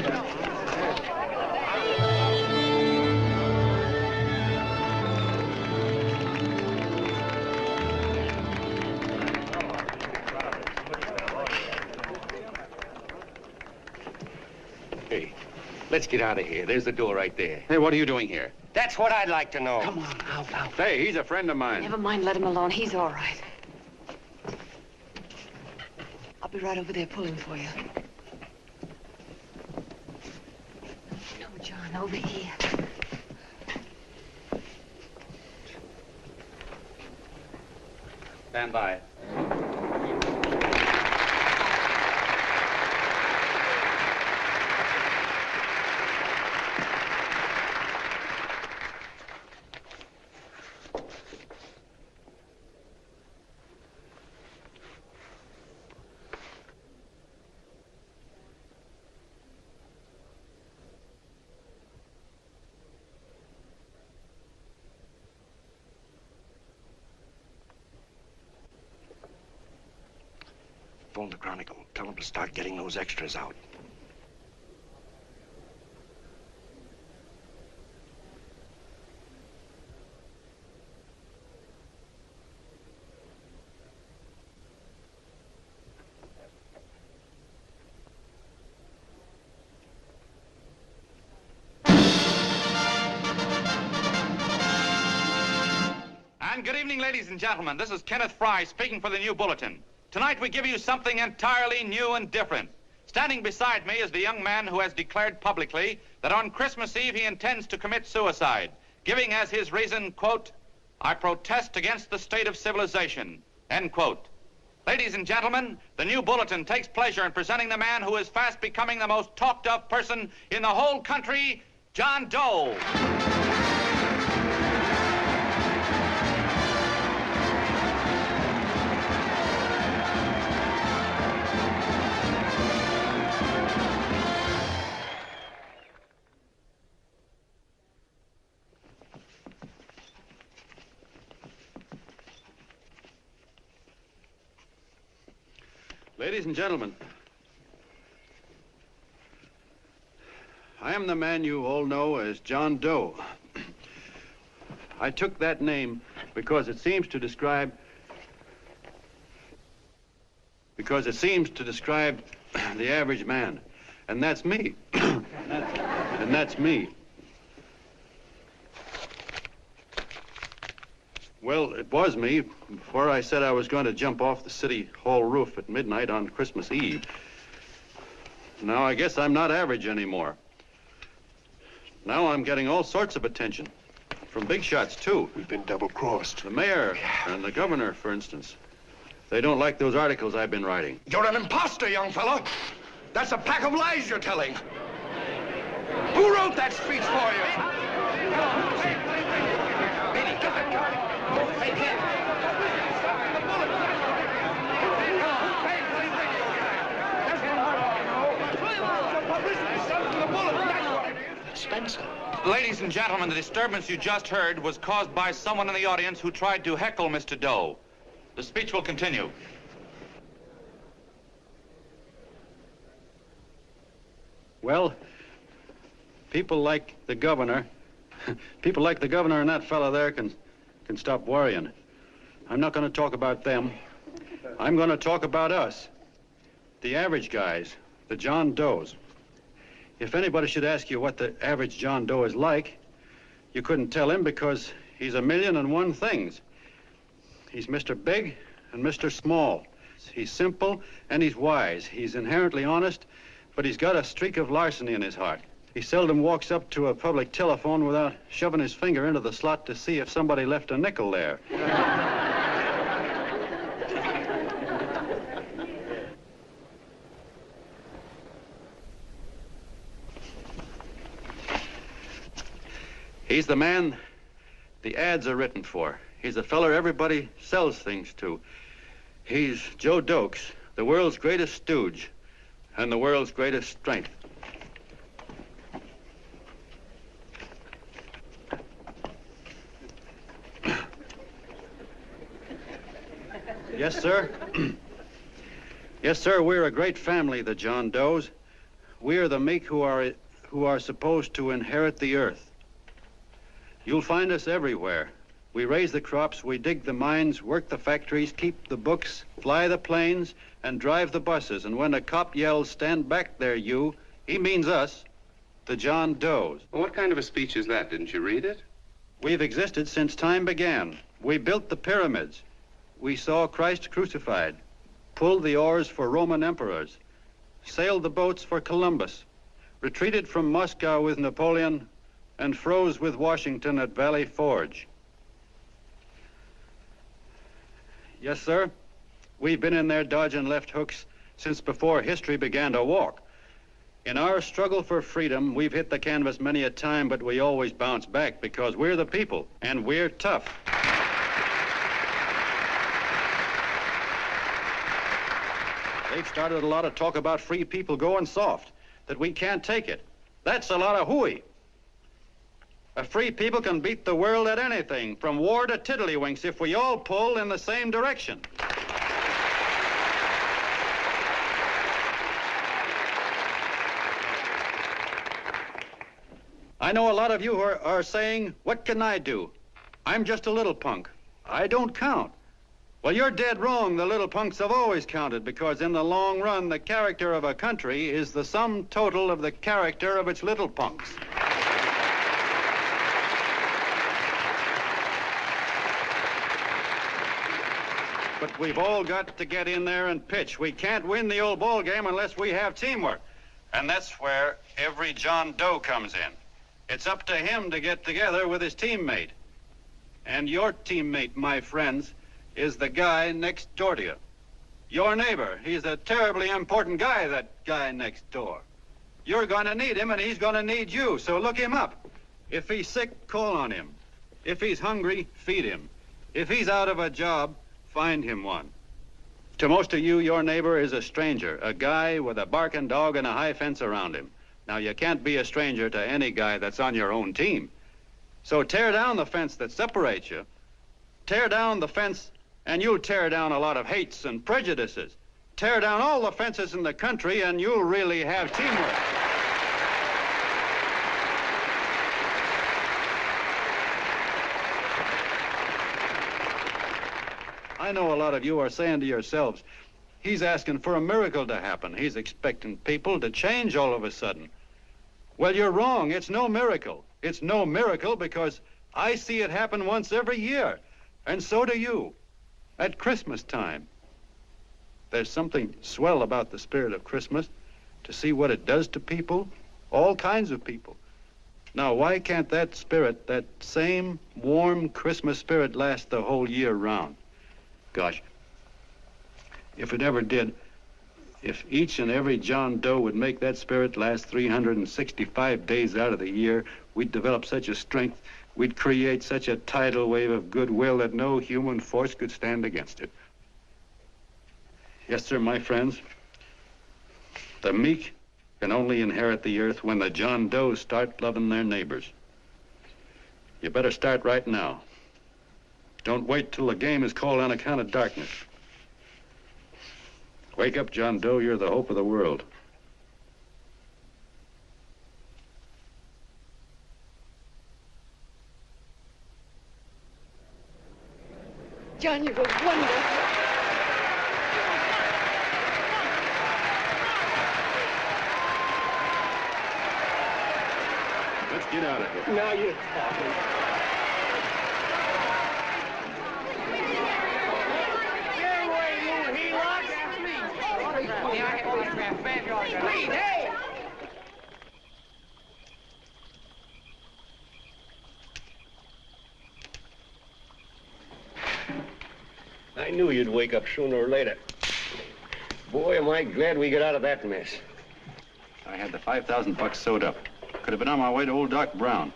Hey, let's get out of here. There's the door right there.
Hey, what are you doing here?
That's what I'd like to know.
Come on, out.
Hey, he's a friend of mine.
Never mind, let him alone. He's all right. I'll be right over there pulling for you. No, John, over here.
Stand by.
Phone the Chronicle. Tell them to start getting those extras out.
And good evening, ladies and gentlemen. This is Kenneth Fry speaking for the New Bulletin. Tonight we give you something entirely new and different. Standing beside me is the young man who has declared publicly that on Christmas Eve he intends to commit suicide, giving as his reason, quote, "I protest against the state of civilization," end quote. Ladies and gentlemen, the New Bulletin takes pleasure in presenting the man who is fast becoming the most talked of person in the whole country, John Doe. Ladies and gentlemen, I am the man you all know as John Doe. I took that name because it seems to describe the average man. And that's me. and that's me. Well, it was me before I said I was going to jump off the city hall roof at midnight on Christmas Eve. Now I guess I'm not average anymore. Now I'm getting all sorts of attention. From big shots, too.
We've been double-crossed.
The mayor and the governor, for instance. They don't like those articles I've been writing.
You're an imposter, young fellow. That's a pack of lies you're telling. Who wrote that speech for you? Benny, come on. Hey, kid. Spencer.
Ladies and gentlemen, the disturbance you just heard was caused by someone in the audience who tried to heckle Mr. Doe. The speech will continue. Well, people like the governor and that fella there can stop worrying. I'm not going to talk about them. I'm going to talk about us, the average guys, the John Does. If anybody should ask you what the average John Doe is like, you couldn't tell him because he's a million and one things. He's Mr. Big and Mr. Small. He's simple and he's wise. He's inherently honest, but he's got a streak of larceny in his heart. He seldom walks up to a public telephone without shoving his finger into the slot to see if somebody left a nickel there. He's the man the ads are written for. He's the feller everybody sells things to. He's Joe Doe, the world's greatest stooge and the world's greatest strength. Yes, sir. Yes, sir, we're a great family, the John Does. We are the meek who are supposed to inherit the earth. You'll find us everywhere. We raise the crops, we dig the mines, work the factories, keep the books, fly the planes, and drive the buses. And when a cop yells, "Stand back there, you," he means us, the John Does.
Well, what kind of a speech is that? Didn't you read it?
We've existed since time began. We built the pyramids. We saw Christ crucified, pulled the oars for Roman emperors, sailed the boats for Columbus, retreated from Moscow with Napoleon, and froze with Washington at Valley Forge. Yes, sir. We've been in there dodging left hooks since before history began to walk. In our struggle for freedom, we've hit the canvas many a time, but we always bounce back because we're the people, and we're tough. They've started a lot of talk about free people going soft, that we can't take it. That's a lot of hooey. A free people can beat the world at anything, from war to tiddlywinks, if we all pull in the same direction. I know a lot of you are saying, "What can I do? I'm just a little punk. I don't count." Well, you're dead wrong. The little punks have always counted, because in the long run, the character of a country is the sum total of the character of its little punks. But we've all got to get in there and pitch. We can't win the old ball game unless we have teamwork. And that's where every John Doe comes in. It's up to him to get together with his teammate. And your teammate, my friends, is the guy next door to you. Your neighbor. He's a terribly important guy, that guy next door. You're going to need him, and he's going to need you, so look him up. If he's sick, call on him. If he's hungry, feed him. If he's out of a job, find him one. To most of you, your neighbor is a stranger, a guy with a barking dog and a high fence around him. Now, you can't be a stranger to any guy that's on your own team. So tear down the fence that separates you. Tear down the fence, and you'll tear down a lot of hates and prejudices. Tear down all the fences in the country, and you'll really have teamwork. I know a lot of you are saying to yourselves, he's asking for a miracle to happen. He's expecting people to change all of a sudden. Well, you're wrong. It's no miracle. It's no miracle because I see it happen once every year, and so do you, at Christmas time. There's something swell about the spirit of Christmas, to see what it does to people, all kinds of people. Now, why can't that spirit, that same warm Christmas spirit, last the whole year round? Gosh, if it ever did, if each and every John Doe would make that spirit last 365 days out of the year, we'd develop such a strength, we'd create such a tidal wave of goodwill that no human force could stand against it. Yes, sir, my friends. The meek can only inherit the earth when the John Does start loving their neighbors. You better start right now. Don't wait till the game is called on account of darkness. Wake up, John Doe. You're the hope of the world.
John, you were wonderful.
Let's get out of here.
Now you're talking.
Please, hey!
I knew you'd wake up sooner or later. Boy, am I glad we got out of that mess.
I had the $5,000 sewed up. Could have been on my way to old Doc Brown.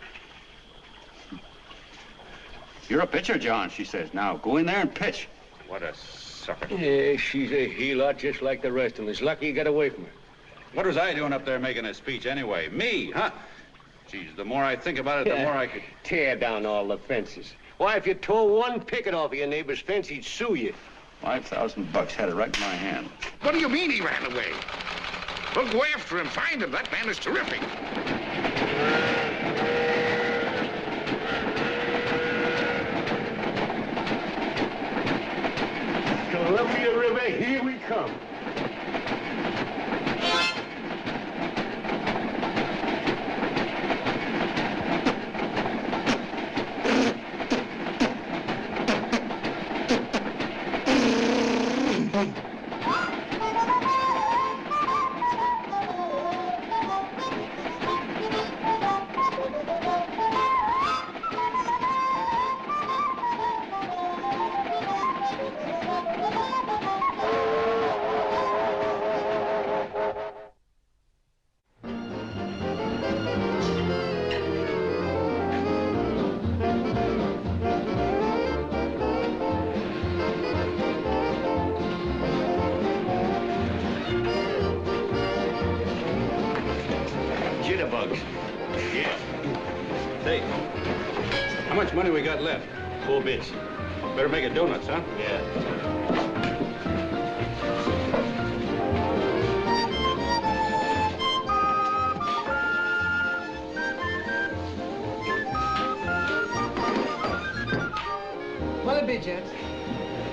You're a pitcher, John, she says. Now, go in there and pitch.
What a sucker.
Yeah, she's a heel-out just like the rest of them. It's lucky you got away from her.
What was I doing up there making a speech anyway? Me, huh? Geez, the more I think about it, the more I could...
Tear down all the fences. Why, if you tore one picket off of your neighbor's fence, he'd sue you.
$5,000 had it right in my hand.
What do you mean he ran away? Well, go after him, find him. That man is terrific.
Columbia River, here we come.
Jitterbugs. Yeah. Say, how much money we got left? 4 bits. Better make it donuts, huh? Yeah.
What'll it be, gents?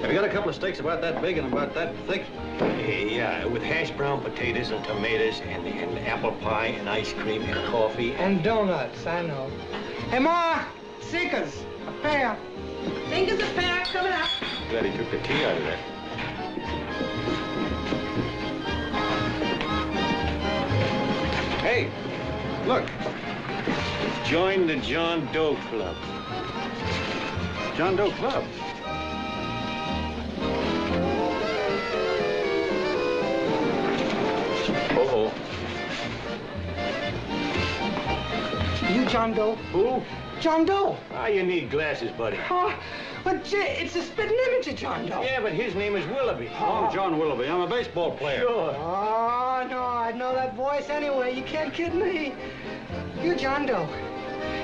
Have you got a couple of steaks about that big and about that thick?
Yeah, with hash brown potatoes and tomatoes and apple pie and ice cream and coffee.
And donuts, I know. Hey, Ma! Seekers, a pair.
Fingers a pair coming up.
Glad he took the tea out of that.
Hey, look. Join the John Doe Club.
John Doe Club? Uh-oh.
You John Doe?
Who?
John Doe.
Ah, you need glasses, buddy.
Oh, but gee, it's a spitting image of John Doe.
Yeah, but his name is Willoughby.
Oh, John Willoughby. I'm a baseball player.
Sure.
Oh, no, I'd know that voice anyway. You can't kid me. You John Doe.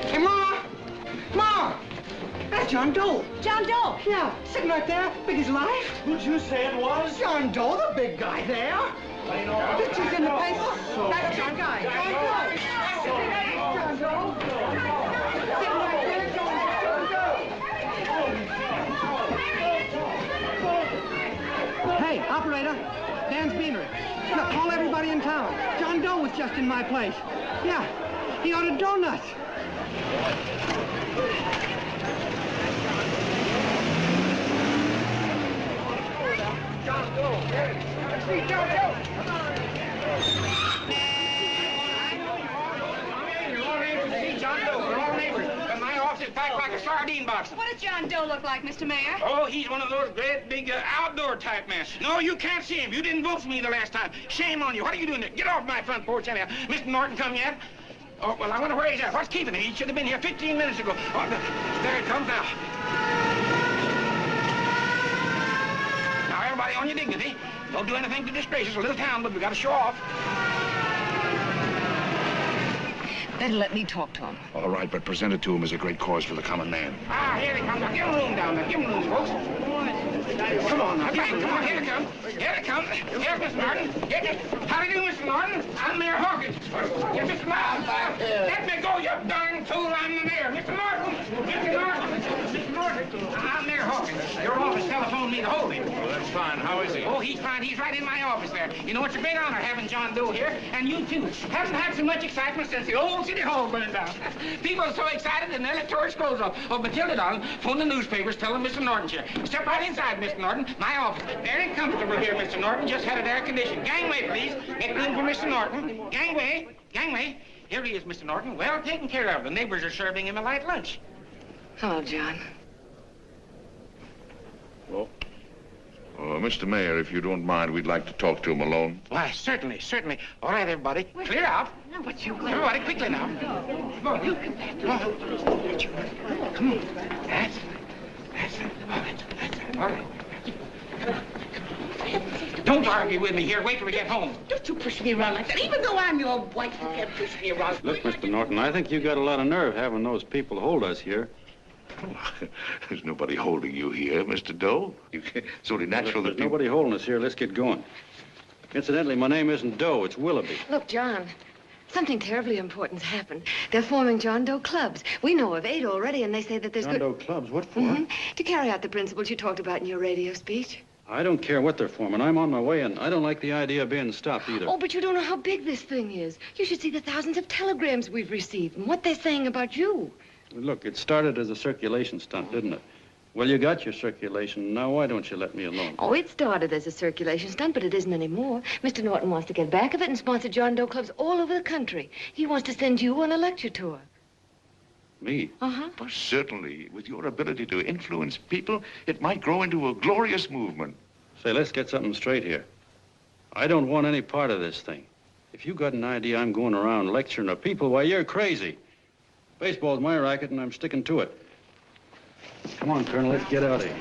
Hey, Ma! Ma! That's John Doe.
John Doe?
Yeah, sitting right there, big as life.
Who'd you say it was?
John Doe, the big guy there. Pictures in the paper. That's John Guy. John Doe. John Doe. Sitting right there, John Doe. Hey, operator. Dan's Beanery. Look, call everybody in town. John Doe was just in my place. Yeah, he ordered donuts. John Doe. Let's see John Doe. Come on.
John Doe, we're all neighbors. And my office is packed like a sardine box.
What does John Doe look like, Mr. Mayor?
Oh, he's one of those great big outdoor type men. No, you can't see him. You didn't vote for me the last time. Shame on you. What are you doing there? Get off my front porch anyhow. Mr. Norton come yet? Oh, well, I wonder where he's at. What's keeping him? He should have been here 15 minutes ago. Oh, there he comes now. Now, everybody on your dignity. Don't do anything to disgrace us. A little town, but we got to show off.
Better let me talk to him.
All right, but present it to him as a great cause for the common man.
Ah, here he comes. Now, give him room down there. Give him room, folks. Come on now. Come on, here they come. Here they come. Here's Mr. Norton. How do you do, Mr. Norton? I'm Mayor Hawkins. You're Mr. Miles. Let me go, you darn fool. I'm the mayor. Mr. Norton. Mr. Norton. Mr. Norton. I'm Mayor Hawkins. Your office telephoned me to hold him.
Well, that's fine. How is he?
Oh, he's fine. He's right in my office there. You know, it's a great honor having John Doe here, and you too. Haven't had so much excitement since the old city hall burned down. People are so excited that nearly tore his clothes off. Oh, Matilda, darling, phone the newspapers, tell them Mr. Norton's here. Step right inside, Mr. Norton. My office. Very comfortable here, Mr. Norton. Just had it air conditioned. Gangway, please. Get room for Mr. Norton. Gangway. Gangway. Here he is, Mr. Norton. Well taken care of. The neighbors are serving him a light lunch.
Hello, John.
Well, Mr. Mayor, if you don't mind, we'd like to talk to him alone.
Why, certainly, certainly. All right, everybody. Clear out.
But you...
Everybody, quickly now. Come on. Come on. Come on. That's...
All right. Don't argue with me here. Wait till we get home.
Don't you push me around like that. Even though I'm your wife, you can't push me around.
Look, Mr. Norton, I think you got a lot of nerve having those people hold us here.
There's nobody holding you here, Mr. Doe. It's only natural
There's
that people...
nobody holding us here. Let's get going. Incidentally, my name isn't Doe, it's Willoughby.
Look, John, something terribly important's happened. They're forming John Doe clubs. We know of 8 already, and they say that there's
John Doe clubs? What for?
To carry out the principles you talked about in your radio speech.
I don't care what they're forming. I'm on my way, and I don't like the idea of being stopped either.
Oh, but you don't know how big this thing is. You should see the thousands of telegrams we've received and what they're saying about you.
Look, it started as a circulation stunt, didn't it? Well, you got your circulation. Now, why don't you let me alone?
Oh, it started as a circulation stunt, but it isn't anymore. Mr. Norton wants to get back of it and sponsor John Doe clubs all over the country. He wants to send you on a lecture tour.
Me?
Uh-huh.
Well, certainly, with your ability to influence people, it might grow into a glorious movement.
Say, let's get something straight here. I don't want any part of this thing. If you got an idea I'm going around lecturing to people, why, you're crazy. Baseball's my racket, and I'm sticking to it. Come on, Colonel, let's get out of here.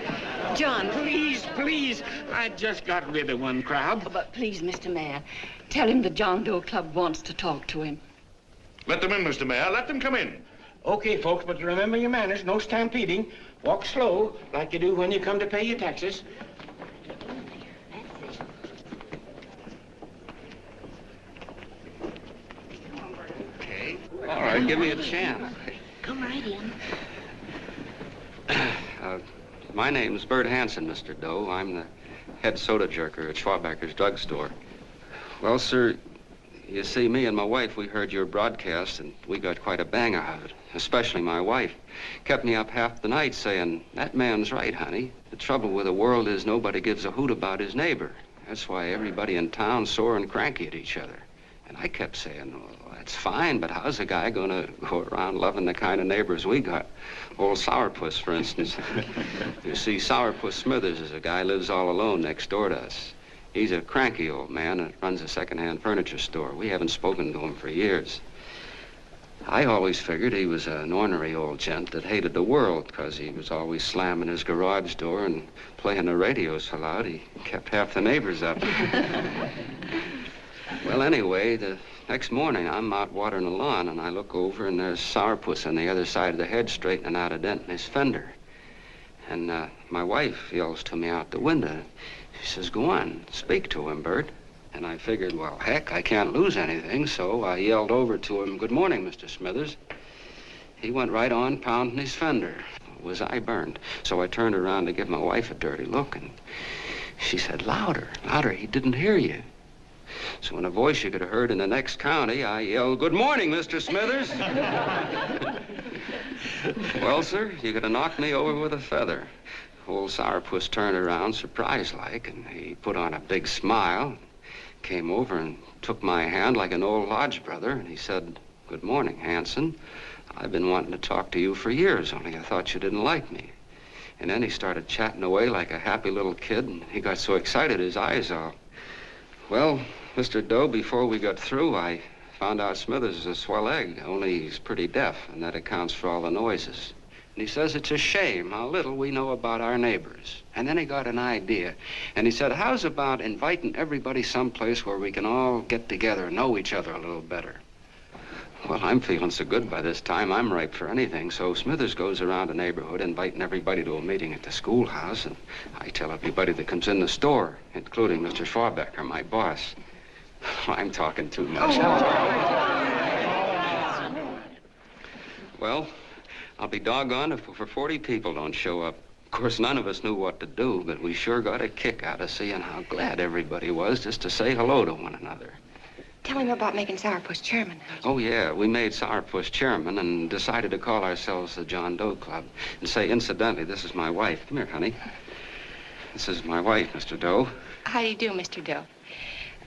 John, please, please. I just got rid of one crowd.
Oh, but please, Mr. Mayor, tell him the John Doe Club wants to talk to him.
Let them in, Mr. Mayor. Let them come in.
Okay, folks, but remember your manners. No stampeding. Walk slow, like you do when you come to pay your taxes.
Okay. All right, give me a chance.
Come right in.
My name's Bert Hansen, Mr. Doe. I'm the head soda jerker at Schwabacker's drugstore. Well, sir, you see, me and my wife, we heard your broadcast, and we got quite a bang out of it. Especially my wife. Kept me up half the night saying, that man's right, honey. The trouble with the world is nobody gives a hoot about his neighbor. That's why everybody in town's sore and cranky at each other. And I kept saying, well, that's fine, but how's a guy gonna go around loving the kind of neighbors we got? Old Sourpuss, for instance. You see, Sourpuss Smithers is a guy lives all alone next door to us. He's a cranky old man that runs a second-hand furniture store. We haven't spoken to him for years. I always figured he was an ornery old gent that hated the world because he was always slamming his garage door and playing the radio so loud he kept half the neighbors up. Well, anyway, the next morning I'm out watering the lawn and I look over and there's Sourpuss on the other side of the hedge straightening out a dent in his fender. And my wife yells to me out the window. She says, go on, speak to him, Bert. And I figured, well, heck, I can't lose anything, so I yelled over to him, good morning, Mr. Smithers. He went right on pounding his fender. Was I burned? So I turned around to give my wife a dirty look, and she said, louder, louder, he didn't hear you. So in a voice you could have heard in the next county, I yelled, good morning, Mr. Smithers. Well, sir, you could have knocked me over with a feather. Old Sourpuss turned around, surprised-like, and he put on a big smile, came over and took my hand like an old lodge brother, and he said, good morning, Hanson. I've been wanting to talk to you for years, only I thought you didn't like me. And then he started chatting away like a happy little kid, and he got so excited his eyes all... Well, Mr. Doe, before we got through, I found out Smithers is a swell egg, only he's pretty deaf, and that accounts for all the noises. And he says it's a shame how little we know about our neighbors. And then he got an idea. And he said, how's about inviting everybody someplace where we can all get together and know each other a little better? Well, I'm feeling so good by this time, I'm ripe for anything. So Smithers goes around the neighborhood inviting everybody to a meeting at the schoolhouse. And I tell everybody that comes in the store, including Mr. Schwabacker, my boss. I'm talking too much. Well, I'll be doggone if for 40 people don't show up. Of course, none of us knew what to do, but we sure got a kick out of seeing how glad everybody was just to say hello to one another.
Tell him about making Sourpuss chairman.
Oh, yeah, we made Sourpuss chairman and decided to call ourselves the John Doe Club. And say, incidentally, this is my wife. Come here, honey. This is my wife, Mr. Doe.
How do you do, Mr. Doe?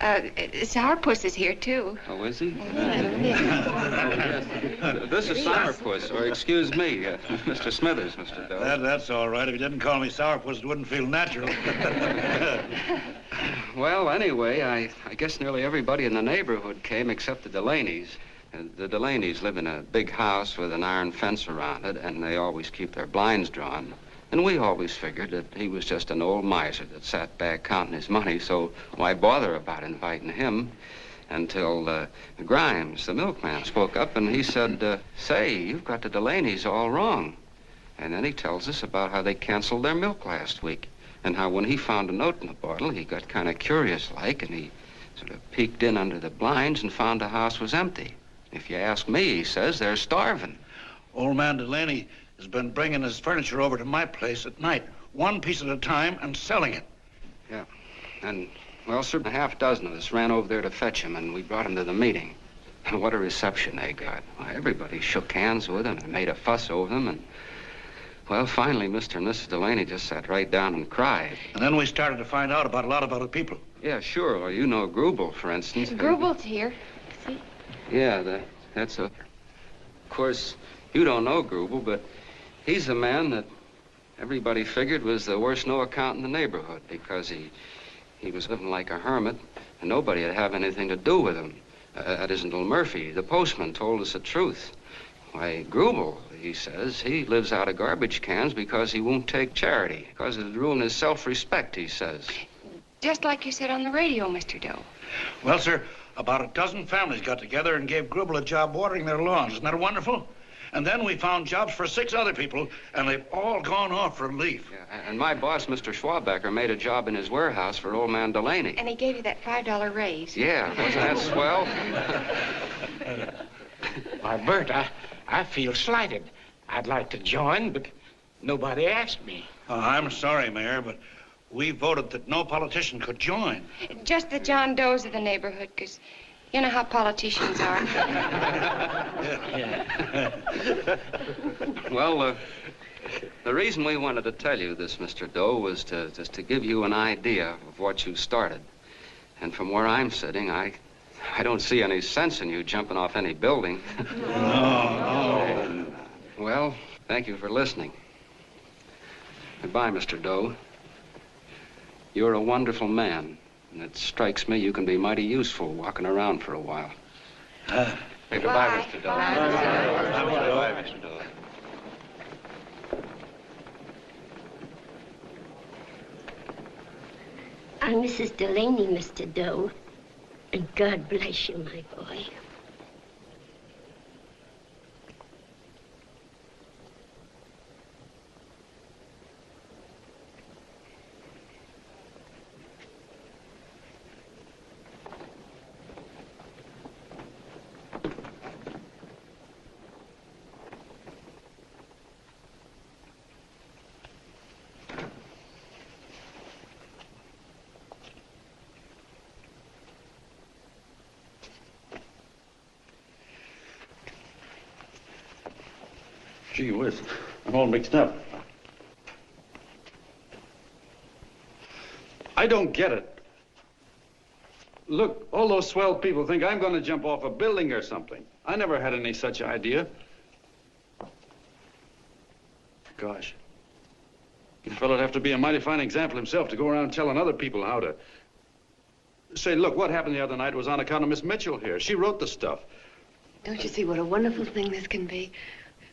Sourpuss is here, too.
Oh, is he? This is Sourpuss, or excuse me, Mr. Smithers, Mr. Doe.
That's all right. If you didn't call me Sourpuss, it wouldn't feel natural.
Well, anyway, I guess nearly everybody in the neighborhood came except the Delaney's. The Delaney's live in a big house with an iron fence around it, and they always keep their blinds drawn. And we always figured that he was just an old miser that sat back counting his money, so why bother about inviting him? Until Grimes, the milkman, spoke up and he said, say, you've got the Delaney's all wrong. And then he tells us about how they canceled their milk last week and how when he found a note in the bottle, he got kind of curious-like and he sort of peeked in under the blinds and found the house was empty. If you ask me, he says, they're starving.
Old man Delaney has been bringing his furniture over to my place at night, one piece at a time, and selling it.
Yeah. And, well, sir, a half dozen of us ran over there to fetch him, and we brought him to the meeting. And what a reception they got. Why, everybody shook hands with him and made a fuss over them, and, well, finally, Mr. and Mrs. Delaney just sat right down and cried.
And then we started to find out about a lot of other people.
Yeah, sure. Well, you know Grubel, for instance.
Grubel's here. See?
Yeah, that's a... Of course, you don't know Grubel, but he's the man that everybody figured was the worst no-account in the neighborhood because he was living like a hermit and nobody would have anything to do with him. That isn't little Murphy. The postman told us the truth. Why, Grubel, he says, he lives out of garbage cans because he won't take charity, because it'd ruin his self-respect, he says.
Just like you said on the radio, Mr. Doe.
Well, sir, about a dozen families got together and gave Grubel a job watering their lawns. Isn't that wonderful? And then we found jobs for 6 other people, and they've all gone off for relief.
Yeah, and my boss, Mr. Schwabecker, made a job in his warehouse for old man Delaney.
And he gave you that $5 raise.
Yeah, wasn't that swell?
Why, Bert, I feel slighted. I'd like to join, but nobody asked me.
I'm sorry, Mayor, but we voted that no politician could join.
Just the John Does of the neighborhood, because you know how politicians are.
Well, the reason we wanted to tell you this, Mr. Doe, was just to give you an idea of what you started. And from where I'm sitting, I don't see any sense in you jumping off any building. No. Well, thank you for listening. Goodbye, Mr. Doe. You're a wonderful man, and it strikes me you can be mighty useful walking around for a while. Hey, goodbye, Mr. Doe. Goodbye, Mr. Doe.
I'm Mrs. Delaney, Mr. Doe. And God bless you, my boy.
Gee whiz, I'm all mixed up. I don't get it. Look, all those swell people think I'm going to jump off a building or something. I never had any such idea. Gosh. The fellow'd have to be a mighty fine example himself to go around telling other people how to... Say, look, what happened the other night was on account of Miss Mitchell here. She wrote the stuff.
Don't you see what a wonderful thing this can be?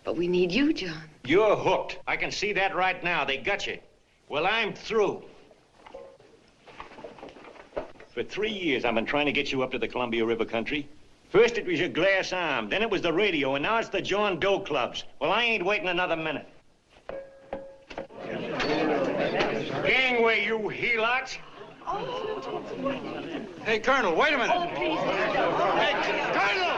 But we need you, John.
You're hooked. I can see that right now. They got you. Well, I'm through. For 3 years, I've been trying to get you up to the Columbia River country. First, it was your glass arm. Then it was the radio. And now it's the John Doe clubs. Well, I ain't waiting another minute. Gangway, you helots.
Hey, Colonel, wait a minute.
Oh, please.
Hey, Colonel!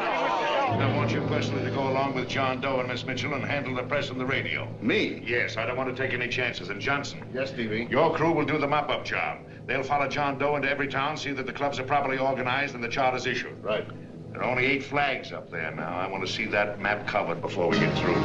I want you personally to go along with John Doe and Miss Mitchell and handle the press and the radio.
Me?
Yes, I don't want to take any chances. And Johnson.
Yes, Stevie?
Your crew will do the mop-up job. They'll follow John Doe into every town, see that the clubs are properly organized and the charter's issued.
Right.
There are only 8 flags up there now. I want to see that map covered before we get through.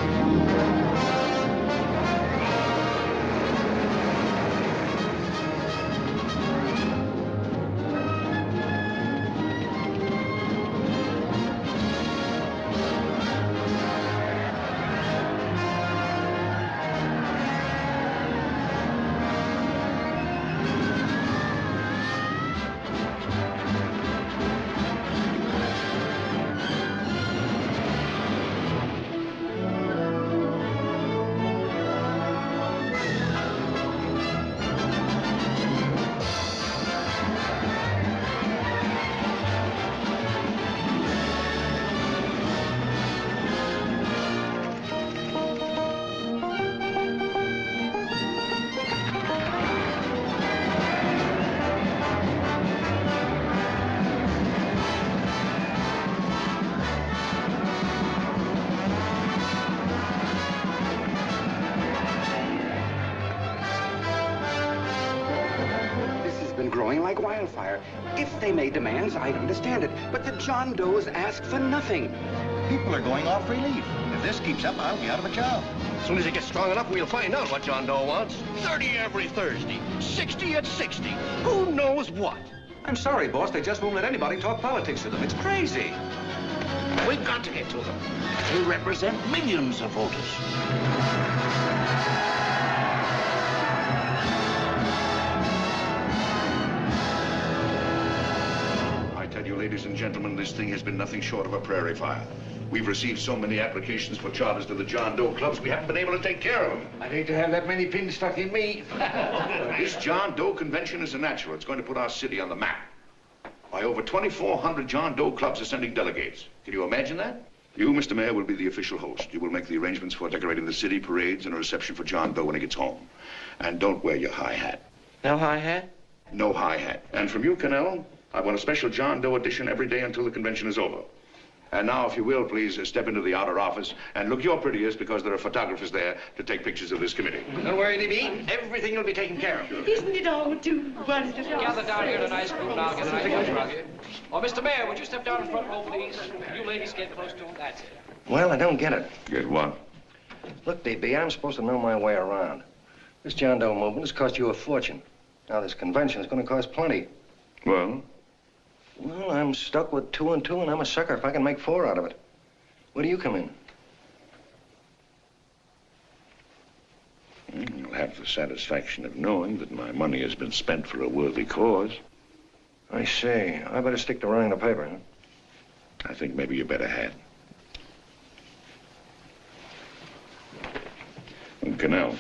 wildfire. If they made demands, I'd understand it. But the John Does ask for nothing.
People are going off relief. If this keeps up, I'll be out of a job.
As soon as it gets strong enough, we'll find out what John Doe wants. 30 every Thursday, 60 at 60. Who knows what? I'm sorry, boss. They just won't let anybody talk politics to them. It's crazy.
We've got to get to them. They represent millions of voters.
I tell you, ladies and gentlemen, this thing has been nothing short of a prairie fire. We've received so many applications for charters to the John Doe clubs, we haven't been able to take care of them.
I'd hate to have that many pins stuck in me.
This John Doe convention is a natural. It's going to put our city on the map. Why, over 2,400 John Doe clubs are sending delegates. Can you imagine that? You, Mr. Mayor, will be the official host. You will make the arrangements for decorating the city, parades, and a reception for John Doe when he gets home. And don't wear your high hat.
No high hat?
No high hat. And from you, Cannell, I want a special John Doe edition every day until the convention is over. And now, if you will, please step into the outer office and look your prettiest because there are photographers there to take pictures of this committee.
Don't worry, D.B. Everything will be taken care of.
Isn't it all too wonderful?
Gather down here in a nice group and I'll get a nice picture of you. Oh, Mr. Mayor, would you step down in front row, please? You ladies get close to him. That's it.
Well, I don't get it.
Get what?
Look, D.B., I'm supposed to know my way around. This John Doe movement has cost you a fortune. Now, this convention is going to cost plenty.
Well?
Well, I'm stuck with 2 and 2, and I'm a sucker if I can make 4 out of it. Where do you come in?
You'll have the satisfaction of knowing that my money has been spent for a worthy cause.
I see. I better stick to running the paper, huh?
I think maybe you better had. And Cannell,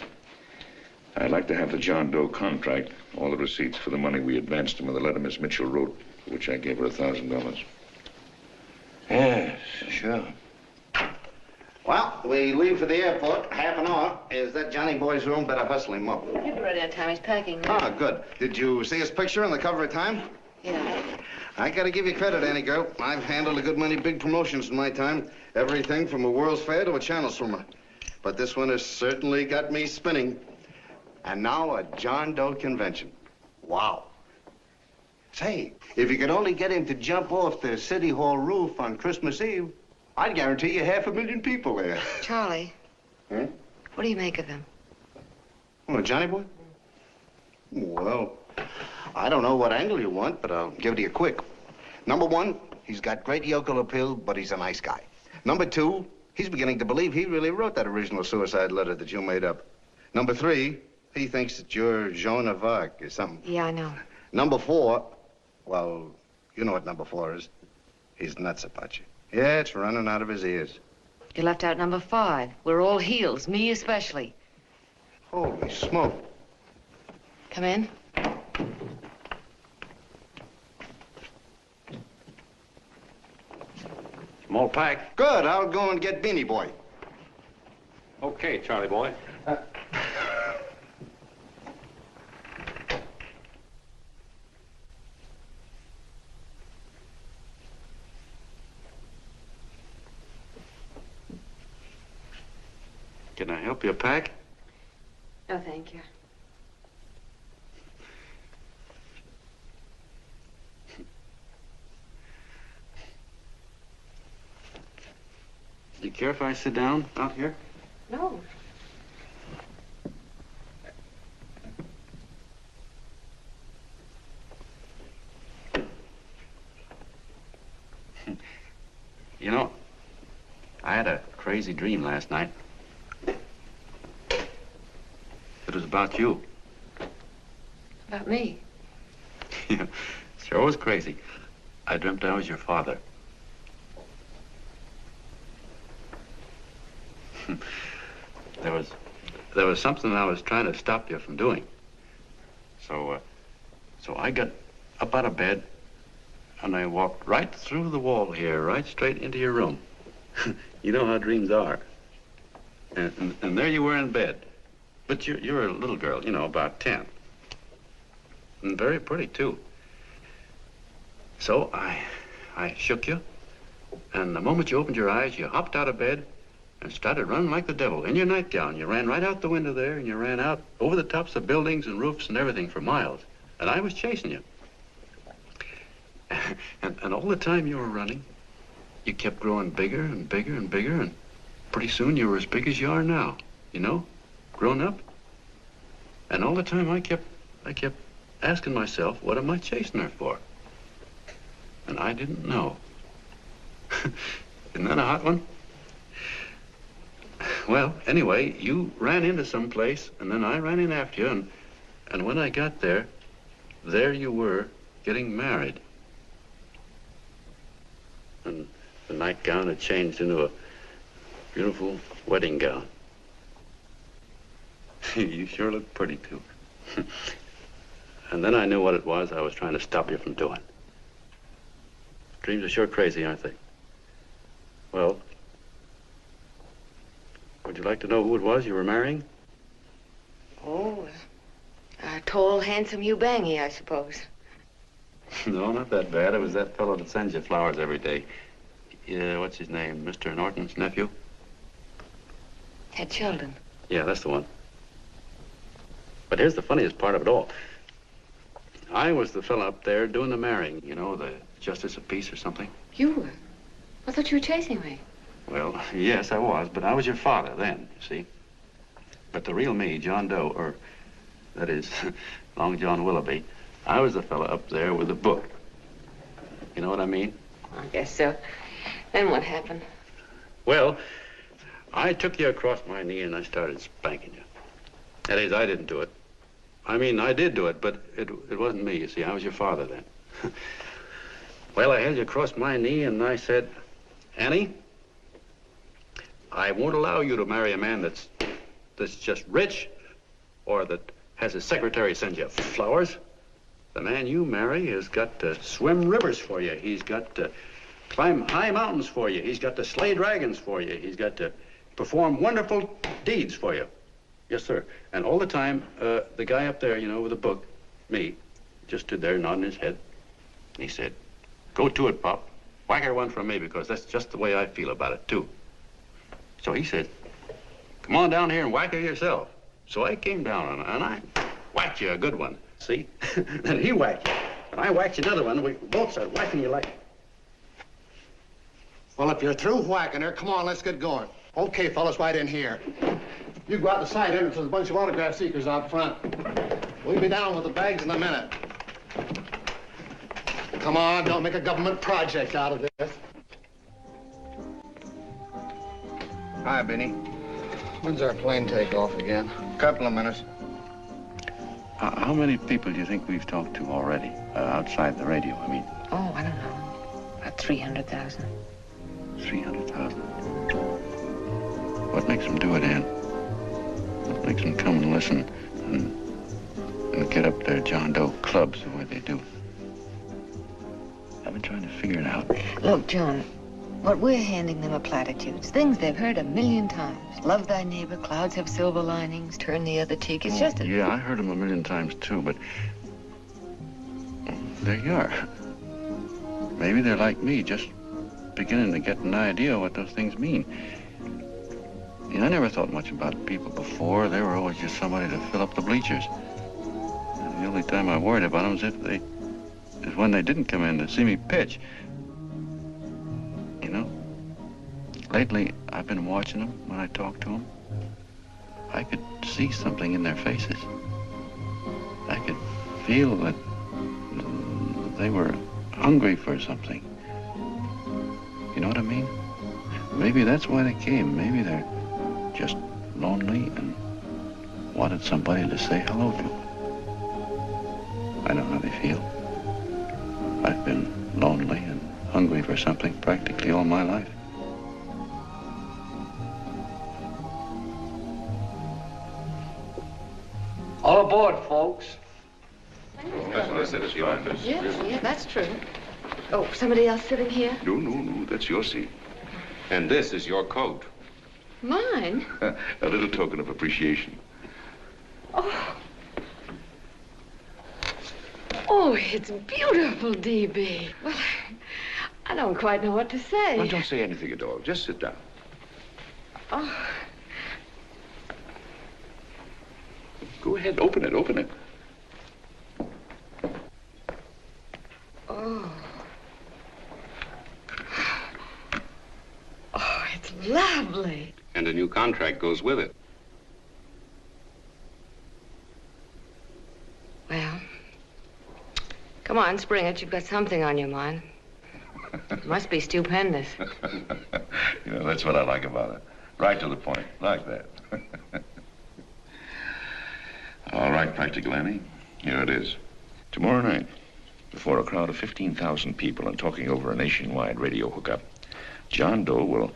I'd like to have the John Doe contract, all the receipts for the money we advanced him, and the letter Miss Mitchell wrote, for which I gave her $1,000.
Yes, sure.
Well, we leave for the airport. Half an hour. Is that Johnny boy's room? Better hustle him up.
He'll be ready on time. He's packing.
Ah, good. Did you see his picture on the cover of Time?
Yeah.
I gotta give you credit, Annie girl. I've handled a good many big promotions in my time. Everything from a World's Fair to a channel swimmer. But this one has certainly got me spinning. And now a John Doe convention. Wow. Say, if you could only get him to jump off the City Hall roof on Christmas Eve, I'd guarantee you 500,000 people there.
Charlie.
Hmm?
What do you make of him?
Oh, Johnny boy? Well, I don't know what angle you want, but I'll give it to you quick. Number 1, he's got great yokel appeal, but he's a nice guy. Number 2, he's beginning to believe he really wrote that original suicide letter that you made up. Number 3, he thinks that you're Joan of Arc or something.
Yeah, I know.
Number 4, well, you know what number 4 is. He's nuts about you. Yeah, it's running out of his ears.
You left out number 5. We're all heels, me especially.
Holy smoke.
Come in.
Small pack.
Good. I'll go and get Beanie Boy.
Okay, Charlie boy. Can I help you pack?
No, thank you.
Do you care if I sit down out here?
No.
You know, I had a crazy dream last night. It was about you.
About me?
Yeah, sure was crazy. I dreamt I was your father. There was something I was trying to stop you from doing. So I got up out of bed and I walked right through the wall here, right straight into your room. You know how dreams are. And there you were in bed. But you're a little girl, you know, about 10. And very pretty, too. So I shook you, and the moment you opened your eyes, you hopped out of bed and started running like the devil in your nightgown. You ran right out the window there, and you ran out over the tops of buildings and roofs and everything for miles. And I was chasing you. And all the time you were running, you kept growing bigger and bigger and bigger, and pretty soon you were as big as you are now, you know, grown up. And all the time I kept asking myself, what am I chasing her for? And I didn't know. Isn't that a hot one? Well, anyway, you ran into some place, and then I ran in after you, and when I got there you were getting married. And the nightgown had changed into a beautiful wedding gown. You sure look pretty, too. And then I knew what it was I was trying to stop you from doing. Dreams are sure crazy, aren't they? Well, would you like to know who it was you were marrying?
Oh, a tall, handsome Hugh Bangy, I suppose.
No, not that bad. It was that fellow that sends you flowers every day. What's his name? Mr. Norton's nephew?
Ted Sheldon.
Yeah, that's the one. But here's the funniest part of it all. I was the fellow up there doing the marrying, you know, the justice of peace or something.
You were? I thought you were chasing me.
Well, yes, I was, but I was your father then, you see. But the real me, John Doe, or that is, Long John Willoughby, I was the fellow up there with the book. You know what I mean?
I guess so. Then what happened?
Well, I took you across my knee and I started spanking you. That is, I didn't do it. I mean, I did do it, but it wasn't me, you see. I was your father then. Well, I held you across my knee and I said, Annie, I won't allow you to marry a man that's just rich or that has his secretary send you flowers. The man you marry has got to swim rivers for you. He's got to climb high mountains for you. He's got to slay dragons for you. He's got to perform wonderful deeds for you. Yes, sir. And all the time, the guy up there, you know, with the book, me, just stood there nodding his head. And he said, go to it, Pop. Whack her one from me, because that's just the way I feel about it, too. So he said, come on down here and whack her yourself. So I came down and I whacked you a good one, see? Then he whacked you, and I whacked you another one, and we both started whacking you like...
Well, if you're through whacking her, come on, let's get going. Okay, fellas, right in here. You go out the side entrance with a bunch of autograph seekers out front. We'll be down with the bags in a minute. Come on, don't make a government project out of this.
Hi, Benny.
When's our plane take off again?
Couple of minutes.
How many people do you think we've talked to already, outside the radio, I mean?
Oh, I don't know. About 300,000.
300,000. What makes them do it, Ann? What makes them come and listen and get up their John Doe clubs the way they do? I've been trying to figure it out.
Look, John, what we're handing them are platitudes, things they've heard 1,000,000 times. Love thy neighbor, clouds have silver linings, turn the other cheek. It's just a...
Yeah, I heard them 1,000,000 times, too, but there you are. Maybe they're like me, just beginning to get an idea of what those things mean. You know, I never thought much about people before. They were always just somebody to fill up the bleachers. And the only time I worried about them is when they didn't come in to see me pitch. You know, lately I've been watching them when I talk to them. I could see something in their faces. I could feel that they were hungry for something. You know what I mean? Maybe that's why they came. Maybe they're just lonely and wanted somebody to say hello to. I know how they feel. I've been lonely and hungry for something practically all my life.
All aboard, folks.
That's what I said, it's fine.
Yeah, that's true. Oh, somebody else sitting here?
No, that's your seat.
And this is your coat.
Mine?
A little token of appreciation.
Oh. Oh, it's beautiful, D.B. Well, I don't quite know what to say.
Well, don't say anything at all. Just sit down.
Oh.
Go ahead, open it.
Oh.
lovely.
And a new contract goes with it.
Well, come on, spring it. You've got something on your mind. It must be stupendous.
You know, that's what I like about it. Right to the point, like that. All right, Practical Annie, here it is. Tomorrow night, before a crowd of 15,000 people and talking over a nationwide radio hookup, John Doe will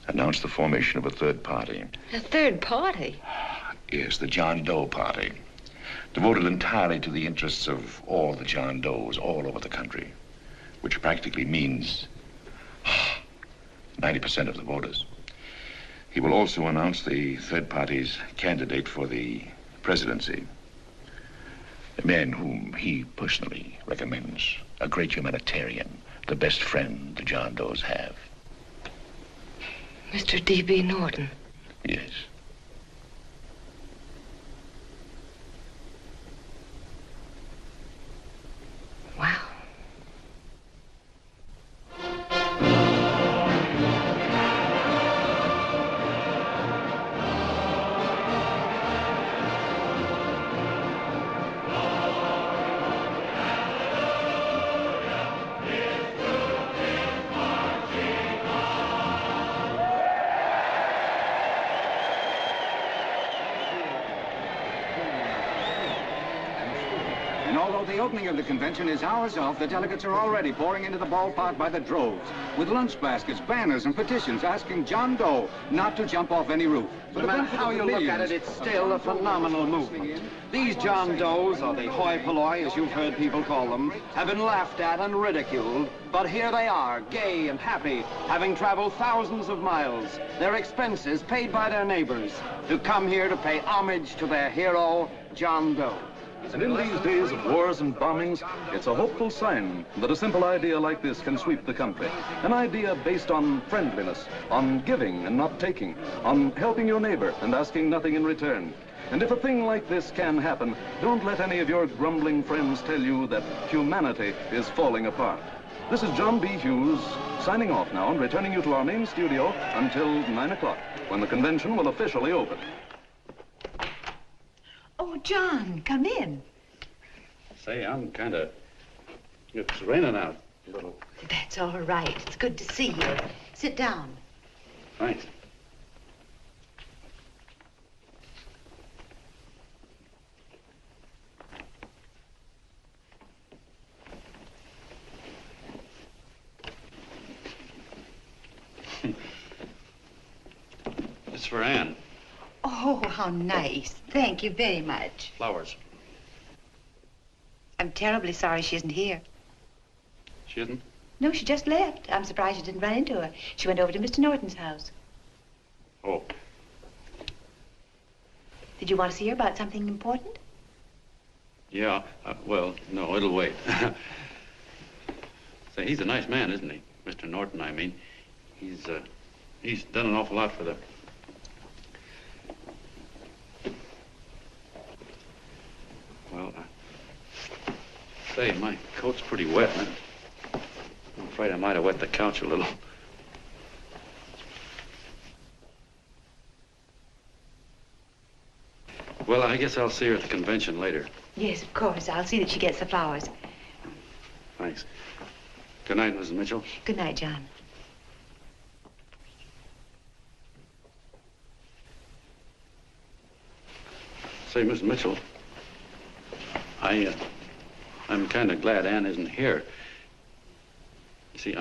announce the formation of a third party.
A third party?
Yes, the John Doe Party. Devoted entirely to the interests of all the John Does all over the country, which practically means 90% of the voters. He will also announce the third party's candidate for the presidency, a man whom he personally recommends, a great humanitarian, the best friend the John Does have.
Mr. D.B. Norton.
Yes.
Wow.
And although the opening of the convention is hours off, the delegates are already pouring into the ballpark by the droves, with lunch baskets, banners, and petitions asking John Doe not to jump off any roof.
No matter how you look at it, it's still a phenomenal movement. These John Does, or the hoi polloi, as you've heard people call them, have been laughed at and ridiculed, but here they are, gay and happy, having traveled thousands of miles, their expenses paid by their neighbors, to come here to pay homage to their hero, John Doe.
And in these days of wars and bombings, it's a hopeful sign that a simple idea like this can sweep the country. An idea based on friendliness, on giving and not taking, on helping your neighbor and asking nothing in return. And if a thing like this can happen, don't let any of your grumbling friends tell you that humanity is falling apart. This is John B. Hughes signing off now and returning you to our main studio until 9 o'clock, when the convention will officially open.
Oh, John, come in.
Say, I'm it's raining out a little.
That's all right. It's good to see you. Sit down.
Thanks. It's for Anne.
Oh, how nice. Thank you very much.
Flowers.
I'm terribly sorry she isn't here.
She isn't?
No, she just left. I'm surprised you didn't run into her. She went over to Mr. Norton's house.
Oh.
Did you want to see her about something important?
Yeah, well, no, it'll wait. Say, he's a nice man, isn't he? Mr. Norton, I mean. He's done an awful lot for the... Well, say, my coat's pretty wet, and I'm afraid I might have wet the couch a little. Well, I guess I'll see her at the convention later.
Yes, of course. I'll see that she gets the flowers.
Thanks. Good night, Mrs. Mitchell.
Good night, John.
Say, Miss Mitchell, I'm kind of glad Anne isn't here. You see,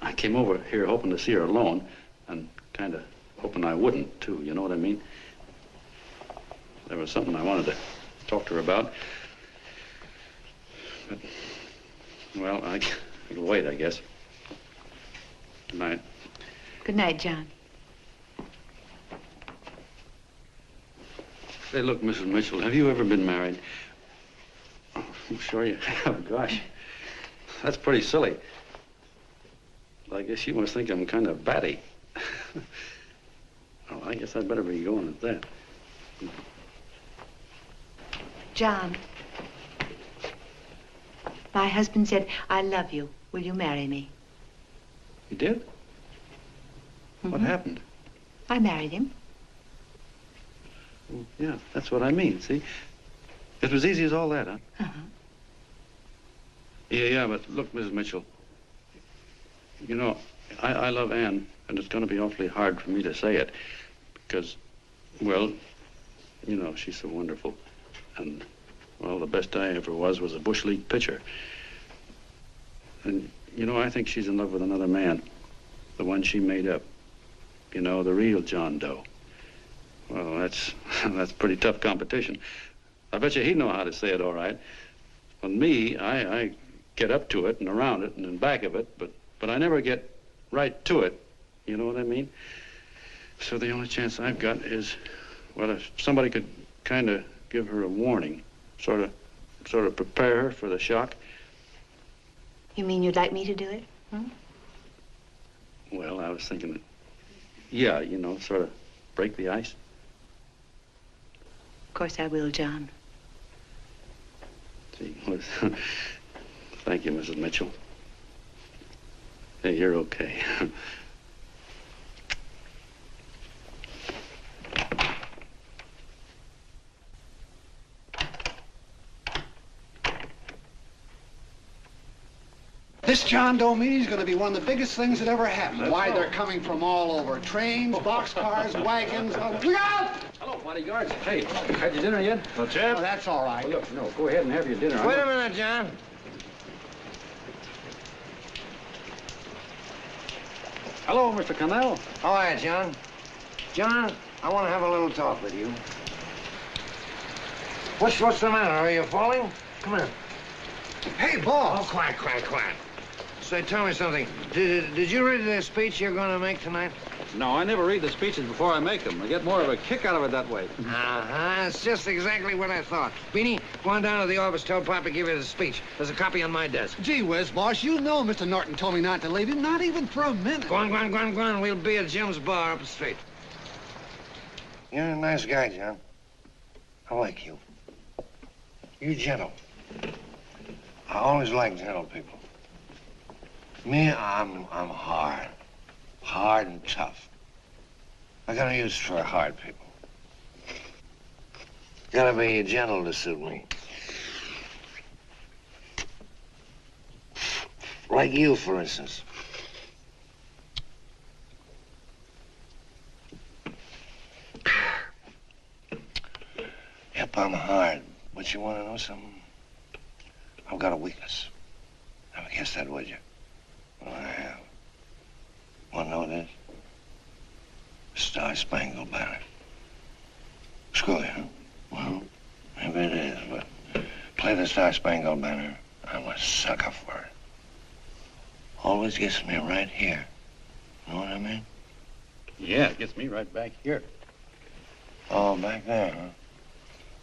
I came over here hoping to see her alone, and kind of hoping I wouldn't, too, you know what I mean? There was something I wanted to talk to her about. But, well, it'll wait, I guess. Good night.
Good night, John.
Say, look, Mrs. Mitchell, have you ever been married? Oh, I'm sure you have. Gosh, that's pretty silly. I guess you must think I'm kind of batty. Well, I guess I'd better be going at that.
John, my husband said, I love you. Will you marry me?
You did? What happened?
I married him.
Well, yeah, that's what I mean, see? It was easy as all that, huh?
Uh-huh.
Yeah, but look, Mrs. Mitchell, you know, I love Ann, and it's going to be awfully hard for me to say it because, well, you know, she's so wonderful. And, well, the best I ever was a Bush League pitcher. And, you know, I think she's in love with another man, the one she made up. You know, the real John Doe. Well, that's pretty tough competition. I bet you he'd know how to say it all right. On me, I get up to it and around it and in back of it, but I never get right to it. You know what I mean? So the only chance I've got is, well, if somebody could kind of give her a warning, sort of prepare her for the shock.
You mean you'd like me to do it? Hmm?
Well, I was thinking, yeah, you know, sort of break the ice.
Of course I will, John.
Gee, well, thank you, Mrs. Mitchell. Hey, you're okay.
This John Doe meeting is going to be one of the biggest things that ever happened. Why, they're coming from all over. Trains, boxcars, wagons. Look out!
Hello, bodyguards. Hey, had your dinner yet?
Not yet. Oh, that's all right.
Well, look, no, go ahead and have your dinner.
Wait a minute, John.
Hello, Mr. Connell.
How are you, John? John, I want to have a little talk with you. What's the matter? Are you falling? Come here.
Hey, boss.
Oh, quiet. Say, tell me something. Did you read the speech you're going to make tonight?
No, I never read the speeches before I make them. I get more of a kick out of it that way.
Uh-huh. It's just exactly what I thought. Beanie, go on down to the office, tell Pop to give you the speech. There's a copy on my desk.
Gee whiz, boss, you know Mr. Norton told me not to leave him, not even for a minute.
Go on. We'll be at Jim's bar up the street. You're a nice guy, John. I like you. You're gentle. I always like gentle people. Me, I'm hard. Hard and tough. I got no use for hard people. Gotta be gentle to suit me. Like you, for instance. Yep, I'm hard. But you want to know something? I've got a weakness. Never guess that, would you? Well, I have. Want to know what it is? Star-Spangled Banner. Screw you, huh? Well, maybe it is, but play the Star-Spangled Banner. I'm a sucker for it. Always gets me right here. Know what I mean?
Yeah, it gets me right back here.
Oh, back there, huh?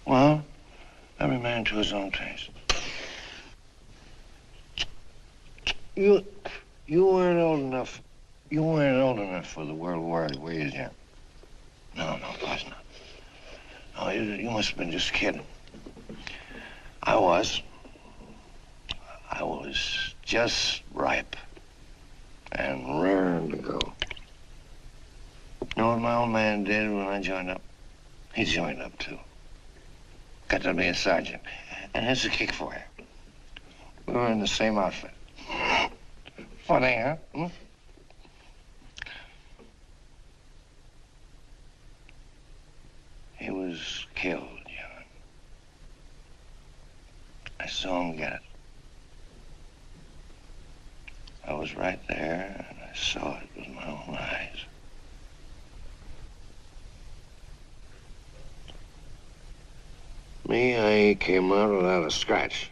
Well, every man to his own taste. You weren't old enough. You weren't old enough for the World War, were you, Jim? No, of course not. No, you must have been just kidding. I was just ripe and raring to go. You know what my old man did when I joined up? He joined up, too. Got to be a sergeant. And here's a kick for you. We were in the same outfit. Funny, huh? Hmm? He was killed, John. I saw him get it. I was right there, and I saw it with my own eyes. Me, I came out without a scratch.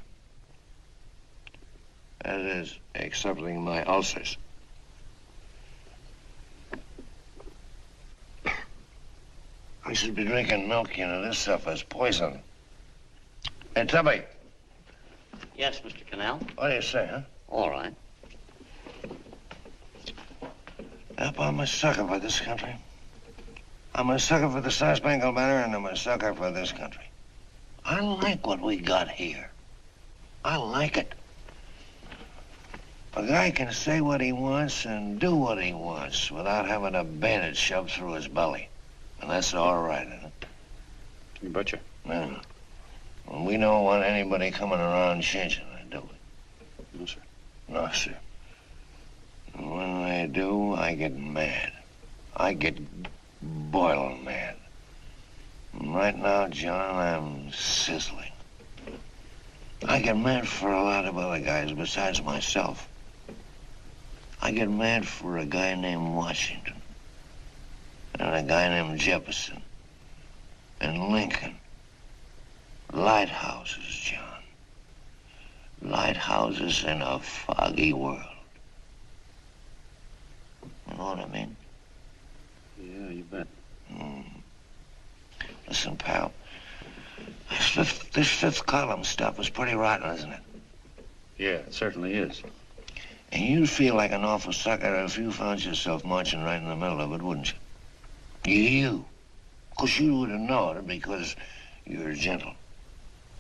That is, excepting my ulcers. I should be drinking milk, you know. This stuff is poison. Hey, Tubby.
Yes, Mr. Connell.
What do you say, huh?
All right.
Yep, I'm a sucker for this country. I'm a sucker for the Star-Spangled Banner, and I'm a sucker for this country. I like what we got here. I like it.
A guy can say what he wants and do what he wants without having a bayonet shoved through his belly. And that's all right, isn't it?
You betcha.
Yeah. Well, we don't want anybody coming around changing it, do we?
No, sir.
No, sir. And when they do, I get mad. I get boiling mad. And right now, John, I'm sizzling. I get mad for a lot of other guys besides myself. I get mad for a guy named Washington, and a guy named Jefferson, and Lincoln. Lighthouses, John. Lighthouses in a foggy world. You know what I mean?
Yeah, you bet.
Listen, pal. This fifth column stuff is pretty rotten, isn't it?
Yeah, it certainly is.
And you'd feel like an awful sucker if you found yourself marching right in the middle of it, wouldn't you? You. Of course, you wouldn't know it because you're gentle.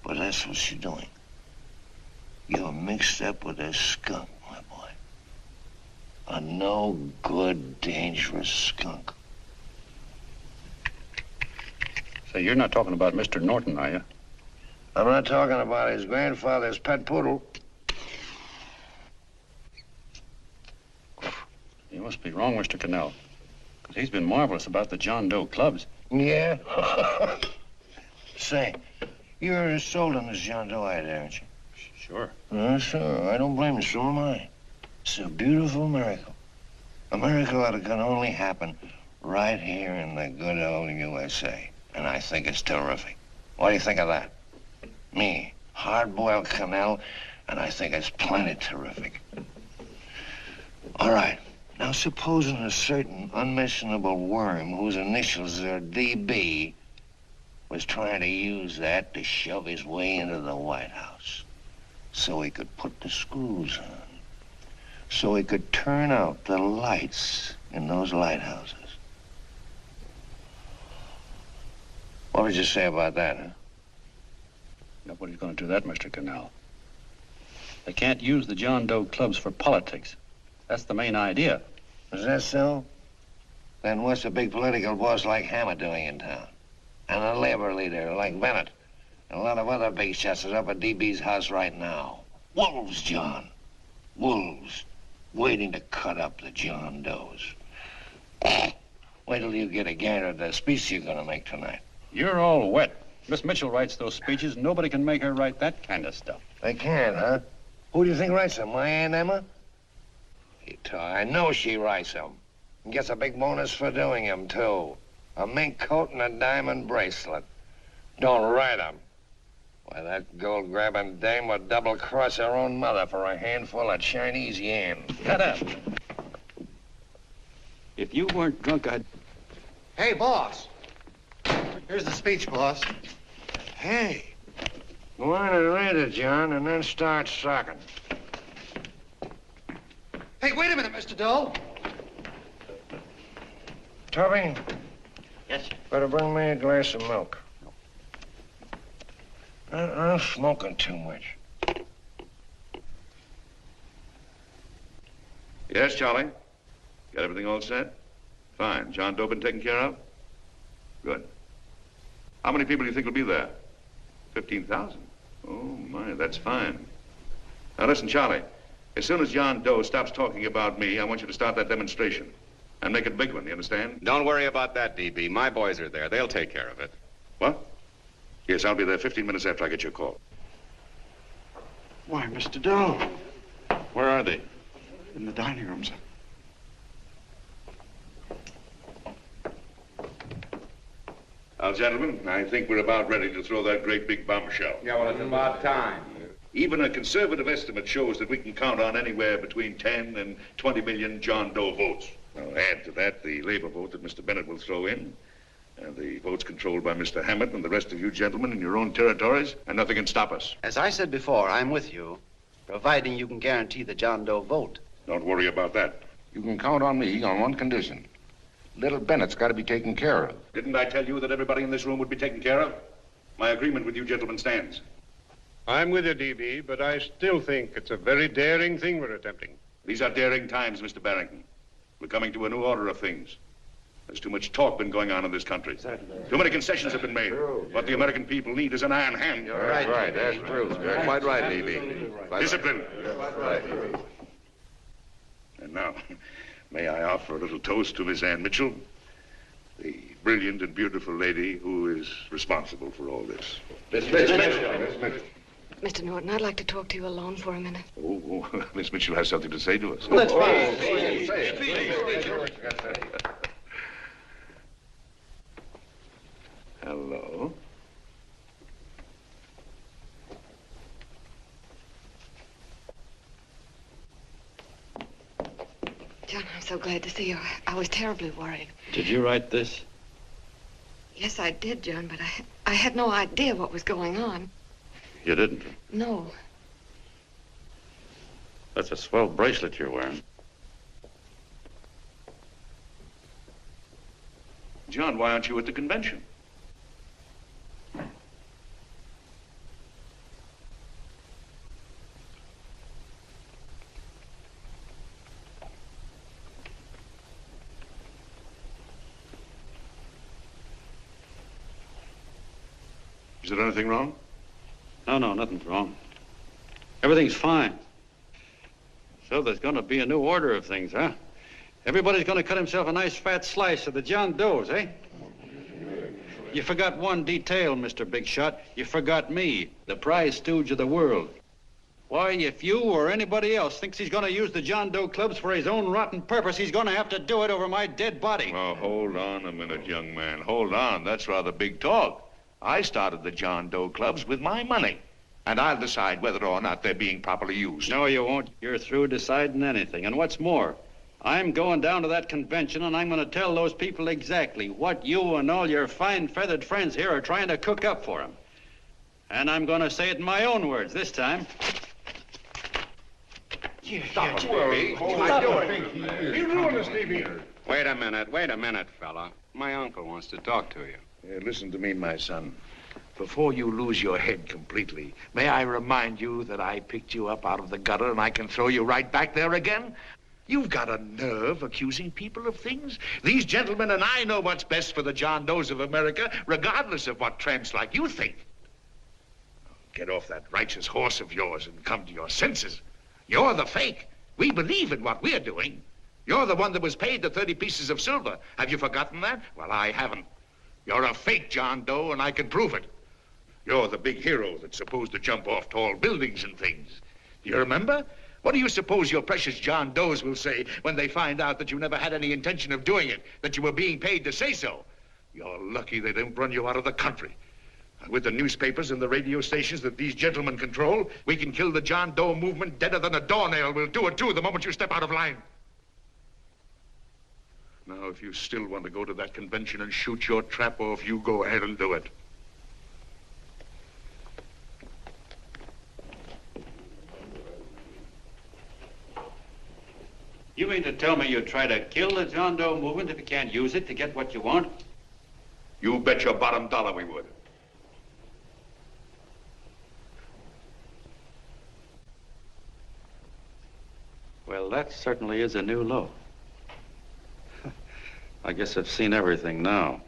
But that's what you're doing. You're mixed up with a skunk, my boy. A no-good, dangerous skunk.
Say, you're not talking about Mr. Norton, are you?
I'm not talking about his grandfather's pet poodle.
You must be wrong, Mr. Cannell. Because he's been marvelous about the John Doe clubs.
Yeah? Say, you're sold on this John Doe idea, aren't you?
Sure.
Sure. I don't blame you. So am I. It's a beautiful miracle. A miracle that can only happen right here in the good old USA. And I think it's terrific. What do you think of that? Me, hard-boiled Cannell, and I think it's plenty terrific. All right. Now, supposing a certain unmentionable worm whose initials are DB was trying to use that to shove his way into the White House so he could put the screws on, so he could turn out the lights in those lighthouses. What would you say about that, huh?
Nobody's going to do that, Mr. Cannell. They can't use the John Doe clubs for politics. That's the main idea.
Is that so? Then what's a big political boss like Hammer doing in town? And a labor leader like Bennett? And a lot of other big shots are up at DB's house right now. Wolves, John. Wolves. Waiting to cut up the John Does. Wait till you get a gander at the speech you're going to make tonight.
You're all wet. Miss Mitchell writes those speeches. Nobody can make her write that kind of stuff.
They can't, huh? Who do you think writes them? My Aunt Emma? I know she writes them. And gets a big bonus for doing them, too. A mink coat and a diamond bracelet. Don't write them. Why, that gold-grabbing dame would double-cross her own mother for a handful of Chinese yams.
Shut up. If you weren't drunk, I'd...
Hey, boss. Here's the speech, boss.
Hey. Go on and read it, John, and then start sucking.
Hey, wait a minute, Mr. Doe.
Tubby?
Yes, sir.
Better bring me a glass of milk. I'm smoking too much.
Yes, Charlie? Got everything all set? Fine. John Doe been taken care of? Good. How many people do you think will be there? 15,000? Oh, my, that's fine. Now, listen, Charlie. As soon as John Doe stops talking about me, I want you to start that demonstration. And make it a big one, you understand?
Don't worry about that, DB. My boys are there. They'll take care of it.
What? Yes, I'll be there 15 minutes after I get your call.
Why, Mr. Doe.
Where are they?
In the dining room, sir.
Now, gentlemen, I think we're about ready to throw that great big bombshell.
Yeah, well, it's about time.
Even a conservative estimate shows that we can count on anywhere between 10 and 20 million John Doe votes. Now, add to that the labor vote that Mr. Bennett will throw in, and the votes controlled by Mr. Hammett and the rest of you gentlemen in your own territories, and nothing can stop us.
As I said before, I'm with you, providing you can guarantee the John Doe vote.
Don't worry about that.
You can count on me on one condition. Little Bennett's got to be taken care of.
Didn't I tell you that everybody in this room would be taken care of? My agreement with you gentlemen stands.
I'm with you, DB, but I still think it's a very daring thing we're attempting.
These are daring times, Mr. Barrington. We're coming to a new order of things. There's too much talk been going on in this country. Too many concessions have been made. What the American people need is an iron hand.
You're right. That's true. You're quite right, Levy.
Discipline. And now, may I offer a little toast to Miss Ann Mitchell, the brilliant and beautiful lady who is responsible for all this.
Miss Mr. Norton, I'd like to talk to you alone for a minute.
Oh, Miss Mitchell has something to say to us.
That's
fine. Hello.
John, I'm so glad to see you. I was terribly worried.
Did you write this?
Yes, I did, John, but I had no idea what was going on.
You didn't?
No.
That's a swell bracelet you're wearing.
John, why aren't you at the convention? Is there anything wrong?
No, nothing's wrong. Everything's fine. So there's going to be a new order of things, huh? Everybody's going to cut himself a nice fat slice of the John Does, eh? You forgot one detail, Mr. Big Shot. You forgot me, the prize stooge of the world. Why, if you or anybody else thinks he's going to use the John Doe clubs for his own rotten purpose, he's going to have to do it over my dead body.
Oh, hold on a minute, young man. Hold on. That's rather big talk. I started the John Doe clubs with my money. And I'll decide whether or not they're being properly used.
No, you won't. You're through deciding anything. And what's more, I'm going down to that convention and I'm going to tell those people exactly what you and all your fine feathered friends here are trying to cook up for them. And I'm going to say it in my own words this time.
Stop it, baby.
You ruined us, Stevie.
Wait a minute, fella. My uncle wants to talk to you.
Listen to me, my son. Before you lose your head completely, may I remind you that I picked you up out of the gutter and I can throw you right back there again? You've got a nerve accusing people of things. These gentlemen and I know what's best for the John Does of America, regardless of what tramps like you think. Get off that righteous horse of yours and come to your senses. You're the fake. We believe in what we're doing. You're the one that was paid the 30 pieces of silver. Have you forgotten that? Well, I haven't. You're a fake John Doe, and I can prove it. You're the big hero that's supposed to jump off tall buildings and things. Do you remember? What do you suppose your precious John Does will say when they find out that you never had any intention of doing it, that you were being paid to say so? You're lucky they didn't run you out of the country. With the newspapers and the radio stations that these gentlemen control, we can kill the John Doe movement deader than a doornail. We'll do it, too, the moment you step out of line. Now, if you still want to go to that convention and shoot your trap off, you go ahead and do it.
You mean to tell me you try to kill the John Doe movement if you can't use it to get what you want?
You bet your bottom dollar we would.
Well, that certainly is a new low. I guess I've seen everything now.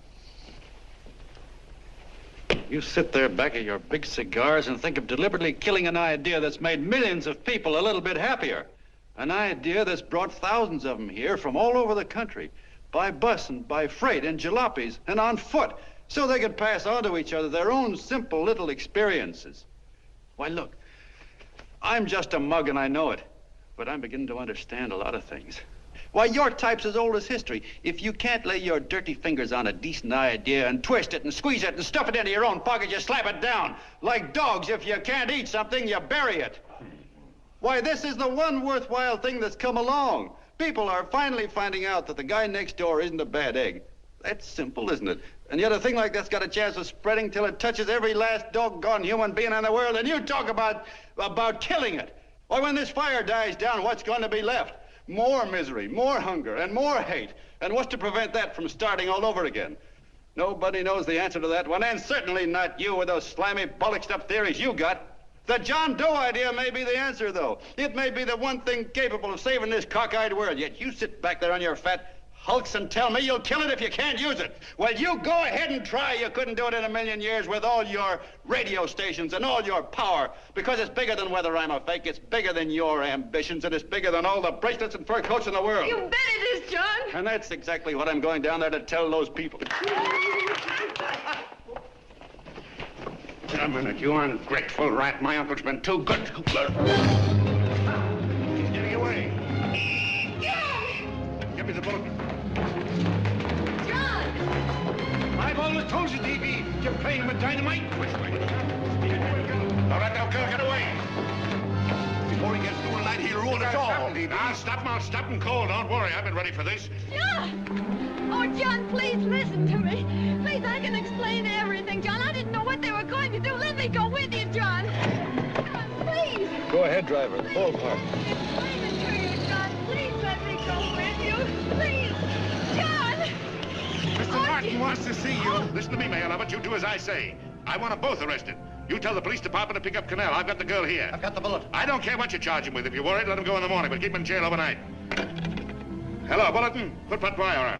You sit there back of your big cigars and think of deliberately killing an idea that's made millions of people a little bit happier. An idea that's brought thousands of them here from all over the country, by bus and by freight and jalopies and on foot, so they could pass on to each other their own simple little experiences. Why, look, I'm just a mug and I know it, but I'm beginning to understand a lot of things. Why, your type's as old as history. If you can't lay your dirty fingers on a decent idea and twist it and squeeze it and stuff it into your own pocket, you slap it down. Like dogs, if you can't eat something, you bury it. Why, this is the one worthwhile thing that's come along. People are finally finding out that the guy next door isn't a bad egg. That's simple, isn't it? And yet a thing like that's got a chance of spreading till it touches every last doggone human being in the world, and you talk about killing it. Why, when this fire dies down, what's going to be left? More misery, more hunger, and more hate. And what's to prevent that from starting all over again? Nobody knows the answer to that one, and certainly not you with those slimy, bollixed-up theories you got.
The John Doe idea may be the answer, though. It may be the one thing capable of saving this cockeyed world. Yet you sit back there on your fat hulks and tell me you'll kill it if you can't use it. Well, you go ahead and try. You couldn't do it in a million years with all your radio stations and all your power. Because it's bigger than whether I'm a fake. It's bigger than your ambitions, and it's bigger than all the bracelets and fur coats in the world.
You bet it is, John.
And that's exactly what I'm going down there to tell those people. A minute, you ungrateful rat. My uncle's been too good.
Getting away. Give me the bullet.
John!
I've always told you, D.B., you're playing with dynamite. Which way? All right, now, girl, get away. Before he gets through tonight, he'll ruin us all. Now, stop him cold. Don't worry, I've been ready for this.
John! Oh, John, please listen to me. Please, I can explain everything, John. I didn't know what they were going to do. Let me go with you, John. John, please.
Go ahead, driver. The full part.
Explain it to you, John. Please let me go with you. Please. John!
Mr. Martin wants to see you. Listen to me, Mayor Lovett. You do as I say. I want them both arrested. You tell the police department to pick up Cannell. I've got the girl here.
I've got the bullet.
I don't care what you charge him with. If you're worried, let him go in the morning, but keep him in jail overnight. Hello, Bulletin. Put that wire on.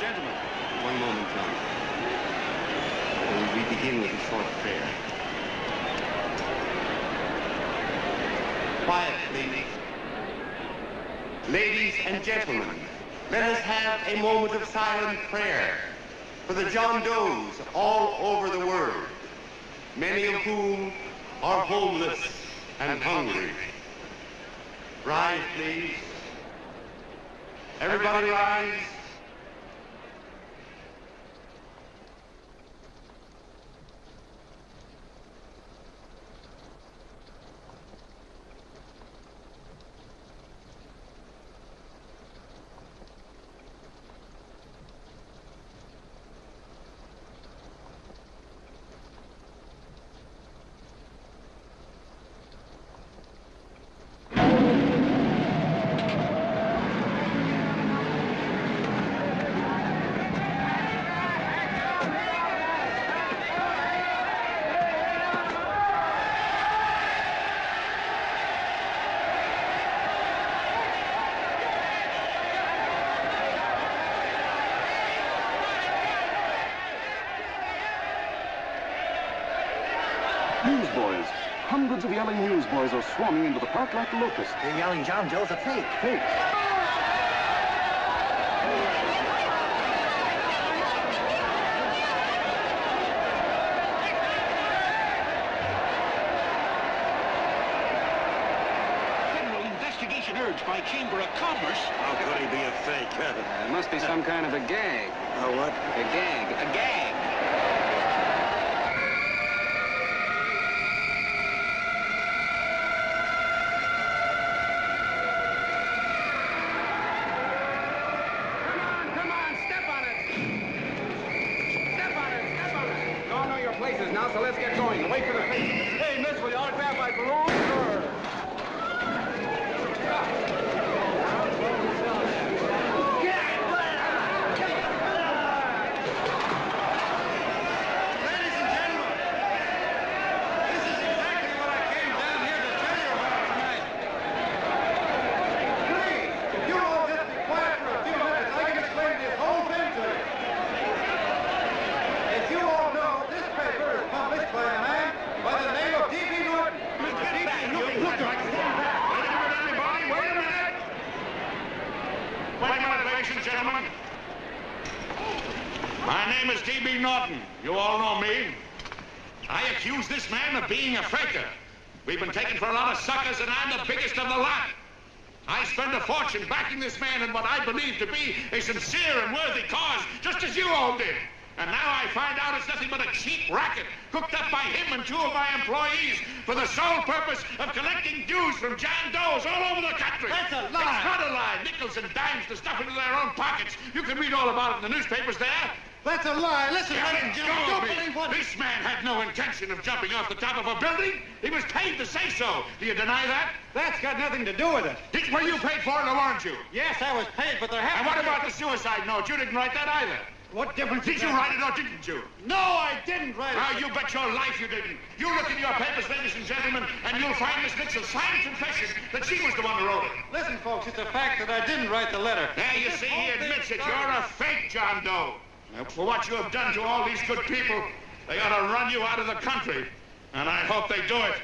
Gentlemen, one moment, John. We begin with a short prayer. Quiet, please. Ladies and gentlemen, let us have a moment of silent prayer for the John Does all over the world, many of whom are homeless and hungry. Rise, please. Everybody rise.
Newsboys. Hundreds of yelling newsboys are swarming into the park like locusts.
They're yelling John Doe's a fake.
Fake.
Federal investigation urged by Chamber of Commerce.
How could he be a fake?
It must be some kind of a gag.
A what?
A gag. A gag.
now, so let's get going. Wait for the face. Hey, miss, will you autograph my balloon? Sure.
Gentlemen, my name is D.B. Norton. You all know me. I accuse this man of being a faker. We've been taken for a lot of suckers, and I'm the biggest of the lot. I spend a fortune backing this man in what I believe to be a sincere and worthy cause, just as you all did. And now I find out it's nothing but a cheap racket cooked up by him and 2 of my employees for the sole purpose of collecting dues from John Does all over the country.
That's a lie.
It's not a lie. Nickels and dimes to stuff into their own pockets. You can read all about it in the newspapers there.
That's a lie. Listen,
Let go of me. This man had no intention of jumping off the top of a building. He was paid to say so. Do you deny that?
That's got nothing to do with it.
Were you paid for it or weren't you?
Yes, I was paid, but there happened...
And what about the suicide note? You didn't write that either.
What difference
Did you write it or didn't you?
No, I didn't write it.
Now, you bet your life you didn't. You look in your papers, ladies and gentlemen, and you'll find Miss Nixon's signed confession that she was the one who wrote it.
Listen, folks, it's a fact that I didn't write the letter.
There, you see, he admits it. You're a fake, John Doe. Now, for what you have done to all these good people, they ought to run you out of the country. And I hope they do it.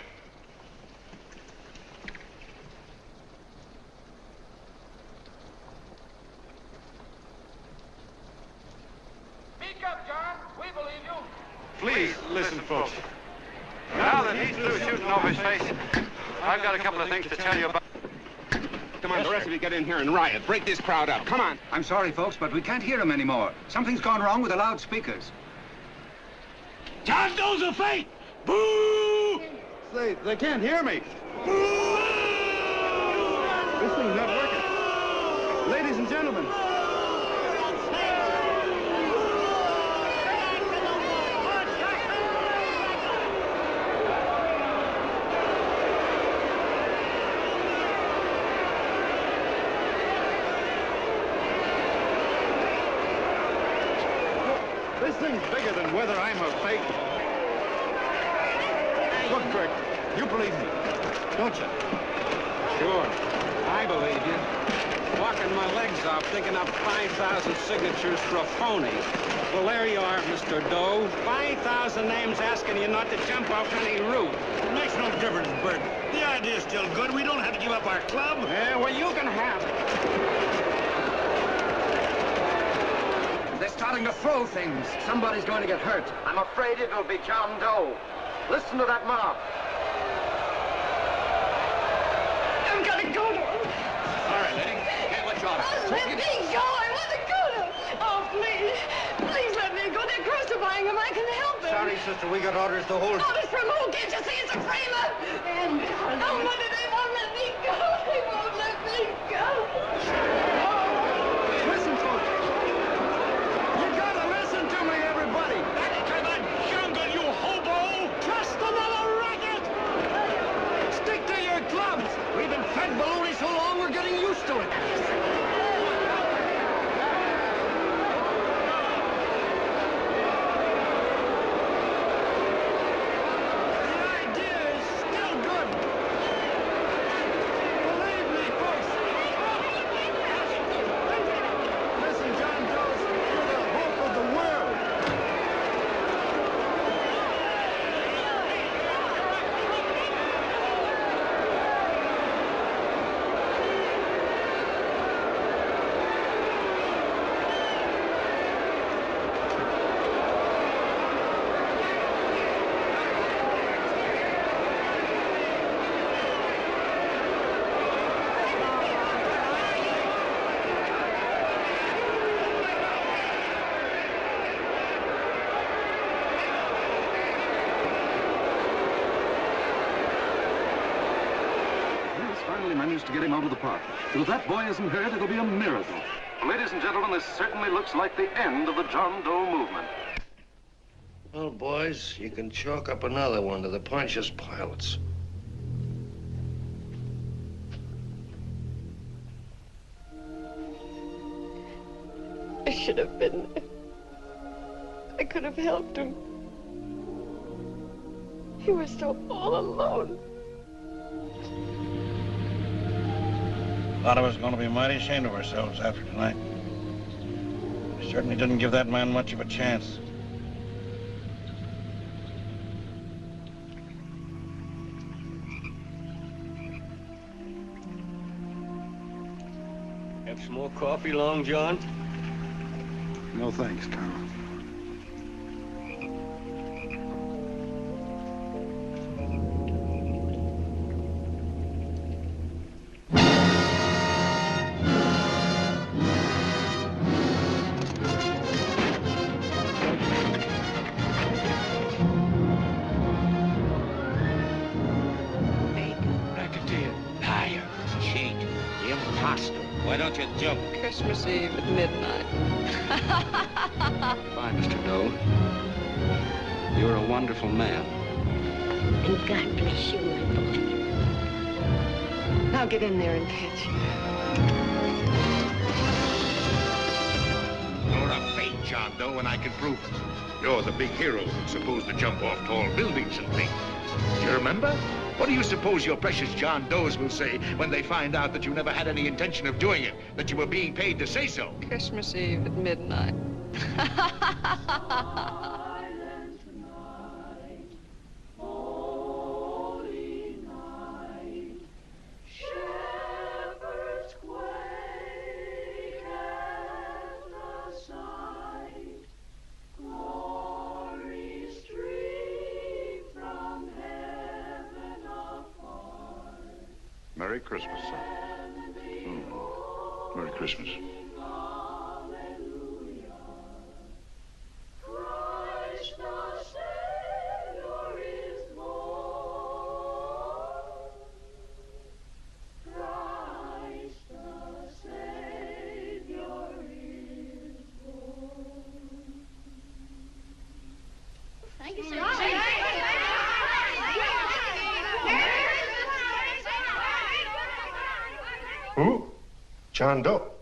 Speak up, John. We believe you.
Please, listen, folks. Now that he's through shooting over his face, I've got a couple of things to tell you about.
Come on, the rest of you get in here and riot. Break this crowd up. Come on.
I'm sorry, folks, but we can't hear him anymore. Something's gone wrong with the loudspeakers.
John Doe's a fake! Boo!
They can't hear me. This thing's not working. Ladies and gentlemen. This thing's bigger than whether I'm a fake. Look, Kirk, you believe me, don't you?
Sure. I believe you. Walking my legs off, digging up 5,000 signatures for a phony. Well, there you are, Mr. Doe. 5,000 names asking you not to jump off any roof.
It makes no difference, Bert. The idea's still good. We don't have to give up our club.
Yeah, well, you can have it.
They're starting to throw things. Somebody's going to get hurt.
I'm afraid it'll be John Doe. Listen to that mob.
I've got to go to him.
All right, lady. Can't let you out.
Let me go. I want to go to him. Oh, please. Please let me go. They're crucifying him. I can help him.
Sorry, sister, we got orders to hold.
Orders from who? Can't you see it's a framer? Oh, Mother, they won't let me go. They won't let me go.
Listen, folks. You gotta listen to me, everybody.
Back to the jungle, you hobo!
Just another racket. Stick to your clubs. We've been fed baloney so long, we're getting used to it.
Managed to get him out of the park. But if that boy isn't hurt, it'll be a miracle. Ladies and gentlemen, this certainly looks like the end of the John Doe movement.
Well, boys, you can chalk up another one to the Pontius Pilates.
I should have been there. I could have helped him. He was so all alone.
A lot of us are going to be mighty ashamed of ourselves after tonight. We certainly didn't give that man much of a chance.
Have some more coffee, Long John?
No thanks, Carl.
Why don't you jump?
Christmas Eve at midnight.
Bye, Mr. Doe. You're a wonderful man.
And God bless you, my boy.
Now get in there and pitch.
You're a fake John Doe, and I can prove it. You're the big hero who's supposed to jump off tall buildings and things. Do you remember? What do you suppose your precious John Does will say when they find out that you never had any intention of doing it, that you were being paid to say so?
Christmas Eve at midnight.
Merry Christmas, son. Merry Christmas.
Thank you, sir.
Who? John Doe.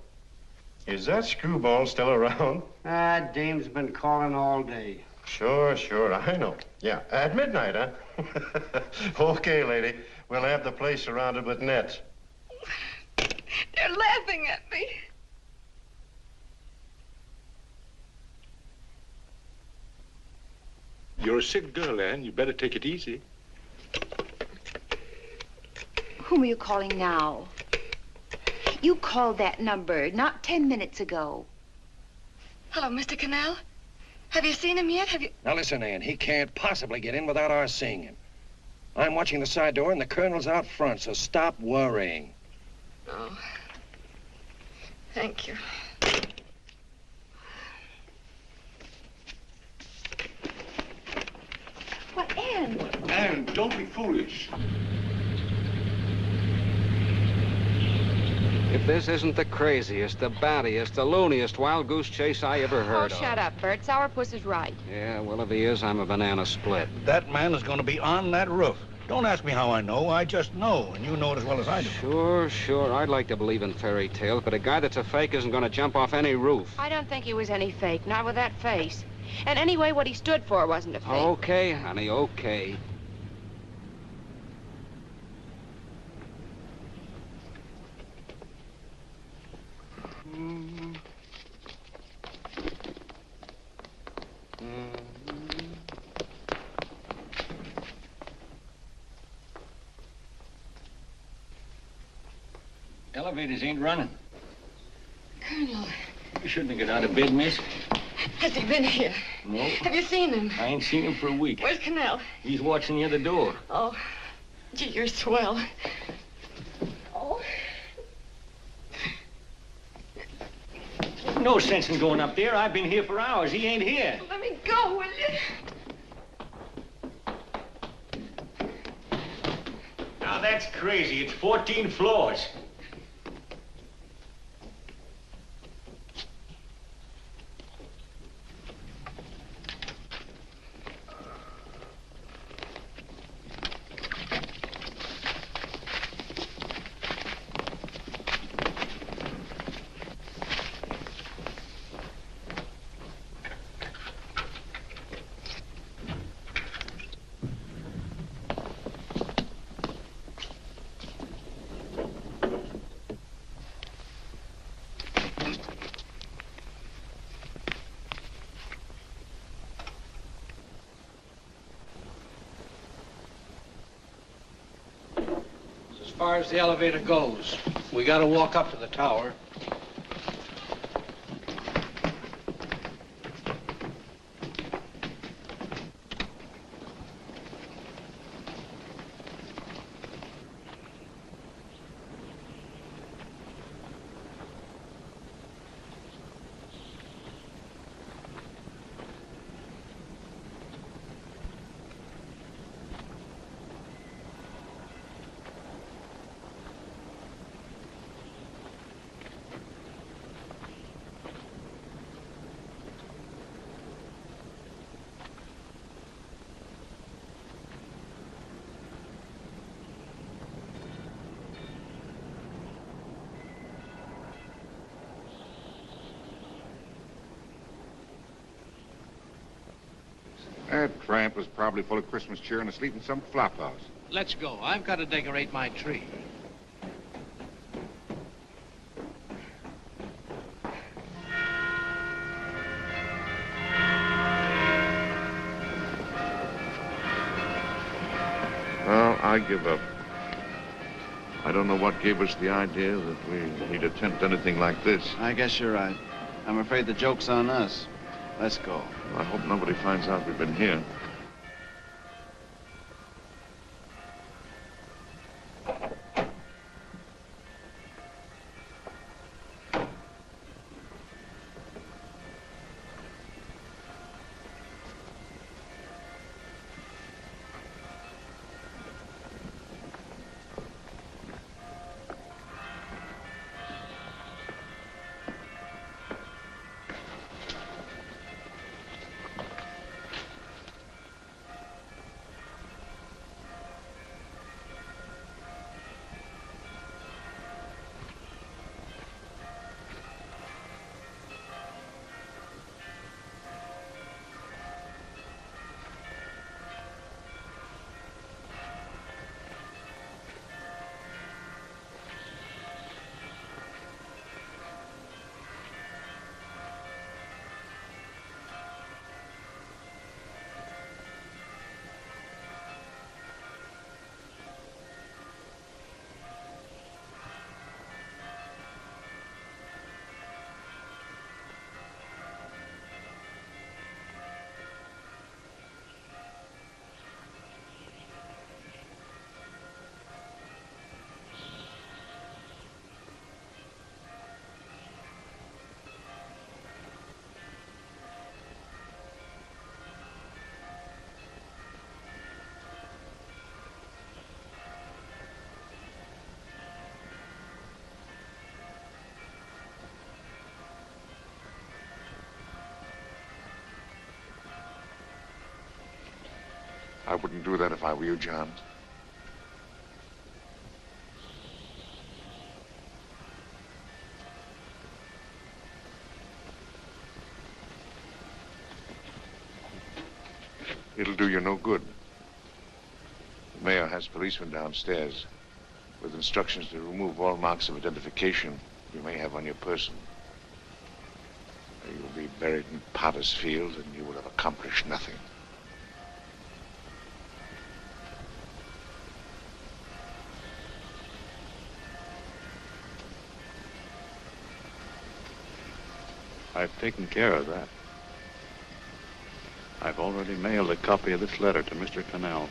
Is that screwball still around?
Dame's been calling all day.
Sure, I know. Yeah, at midnight, huh? Okay, lady. We'll have the place surrounded with nets.
They're laughing at me.
You're a sick girl, Anne. You better take it easy.
Whom are you calling now? You called that number not 10 minutes ago.
Hello, Mr. Canal. Have you seen him yet? Have you...
Now listen, Ann, he can't possibly get in without our seeing him. I'm watching the side door and the colonel's out front, so stop worrying.
Oh. Thank you.
What, Ann?
Anne, don't be foolish.
If this isn't the craziest, the battiest, the looniest wild goose chase I ever heard of.
Shut up, Bert. Sourpuss is right.
Yeah, well, if he is, I'm a banana split.
That man is going to be on that roof. Don't ask me how I know. I just know, and you know it as well as I do.
Sure. I'd like to believe in fairy tales, but a guy that's a fake isn't going to jump off any roof.
I don't think he was any fake, not with that face. And anyway, what he stood for wasn't a fake.
Okay, honey, okay.
Elevators ain't running.
Colonel,
You shouldn't have got out of bed, miss.
has he been here?
No.
Have you seen him?
I ain't seen him for a week.
Where's Canal?
He's watching the other door.
Oh, gee, you're swell. Oh.
No sense in going up there. I've been here for hours. He ain't here.
Let me go, will you?
Now that's crazy. It's 14 floors.
far as the elevator goes. We gotta walk up to the tower.
That tramp was probably full of Christmas cheer and asleep in some flop house.
Let's go. I've got to decorate my tree.
Well, I give up. I don't know what gave us the idea that we'd attempt anything like this.
I guess you're right. I'm afraid the joke's on us. Let's go.
I hope nobody finds out we've been here. I wouldn't do that if I were you, John. It'll do you no good. The mayor has policemen downstairs with instructions to remove all marks of identification you may have on your person. You'll be buried in Potter's Field and you will have accomplished nothing.
I've taken care of that. I've already mailed a copy of this letter to Mr. Cannell.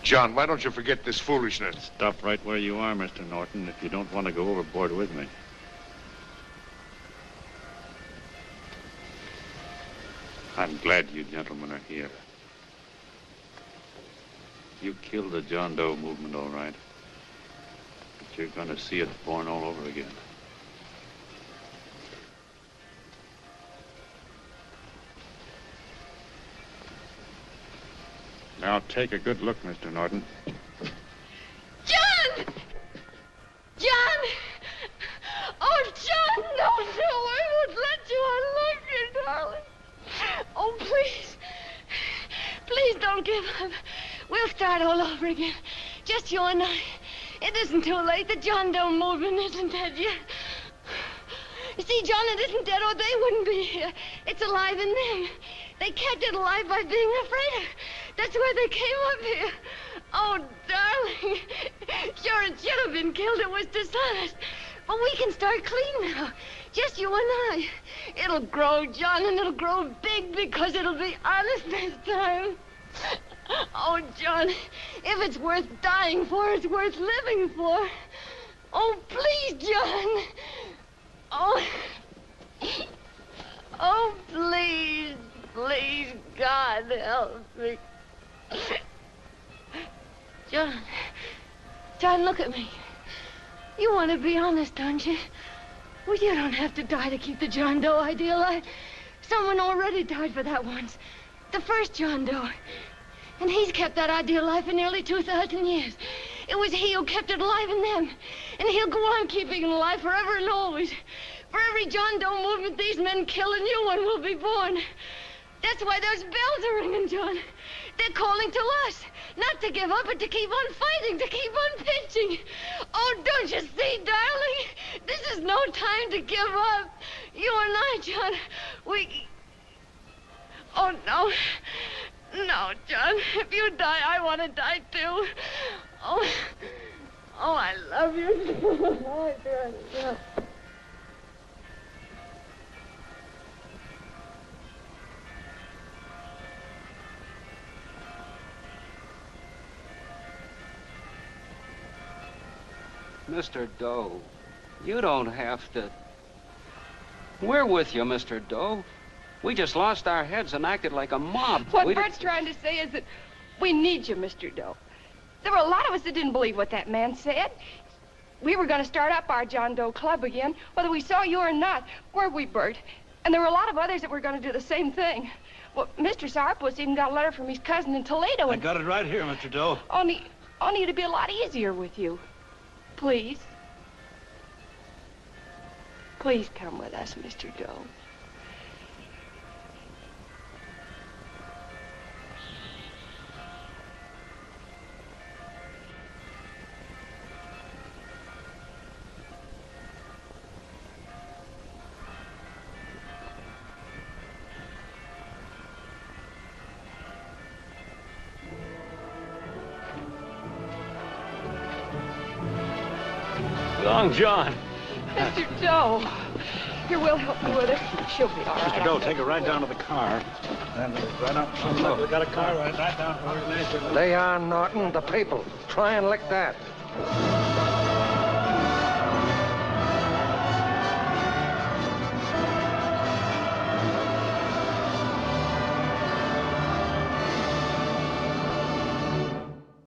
John, why don't you forget this foolishness?
Stop right where you are, Mr. Norton, if you don't want to go overboard with me. I'm glad you gentlemen are here. You killed the John Doe movement, all right. But you're going to see it born all over again. Now take a good look, Mr. Norton.
John! John! Oh, John, no, I won't let you. I love you, darling. Oh, please. Please don't give up. We'll start all over again. Just you and I. It isn't too late. The John Doe movement isn't dead yet. You see, John, it isn't dead or they wouldn't be here. It's alive in them. They kept it alive by being afraid of. That's why they came up here. Oh, darling. Sure, it should have been killed. It was dishonest. But we can start clean now. Just you and I. It'll grow, John, and it'll grow big because it'll be honest this time. Oh, John, if it's worth dying for, it's worth living for. Oh, please, John. Oh. Oh, please, please, God, help me. John, look at me. You want to be honest, don't you? Well, you don't have to die to keep the John Doe idea alive. Someone already died for that once. The first John Doe. And he's kept that idea alive for nearly 2,000 years. It was he who kept it alive in them. And he'll go on keeping it alive forever and always. For every John Doe movement these men kill, a new one will be born. That's why those bells are ringing, John. They're calling to us. Not to give up, but to keep on fighting, to keep on pitching. Oh, don't you see, darling? This is no time to give up. You and I, John, we... Oh, no. No, John. If you die, I want to die, too. Oh, I love you. Oh, John.
Mr. Doe, you don't have to... We're with you, Mr. Doe. We just lost our heads and acted like a mob.
What Bert's trying to say is that we need you, Mr. Doe. There were a lot of us that didn't believe what that man said. We were going to start up our John Doe Club again, whether we saw you or not, weren't we, Bert? And there were a lot of others that were going to do the same thing. Well, Mr. Sourpuss even got a letter from his cousin in Toledo.
I got it right here, Mr. Doe.
Only it'd be a lot easier with you. Please. Please come with us, Mr. Doe.
Long John.
Mr. Doe. Here, we'll help you with it. She'll be all right.
Mr. Doe, take her right down to the car. And right up. Look, we got a car right down to her.
Leon Norton, the people. Try and lick that.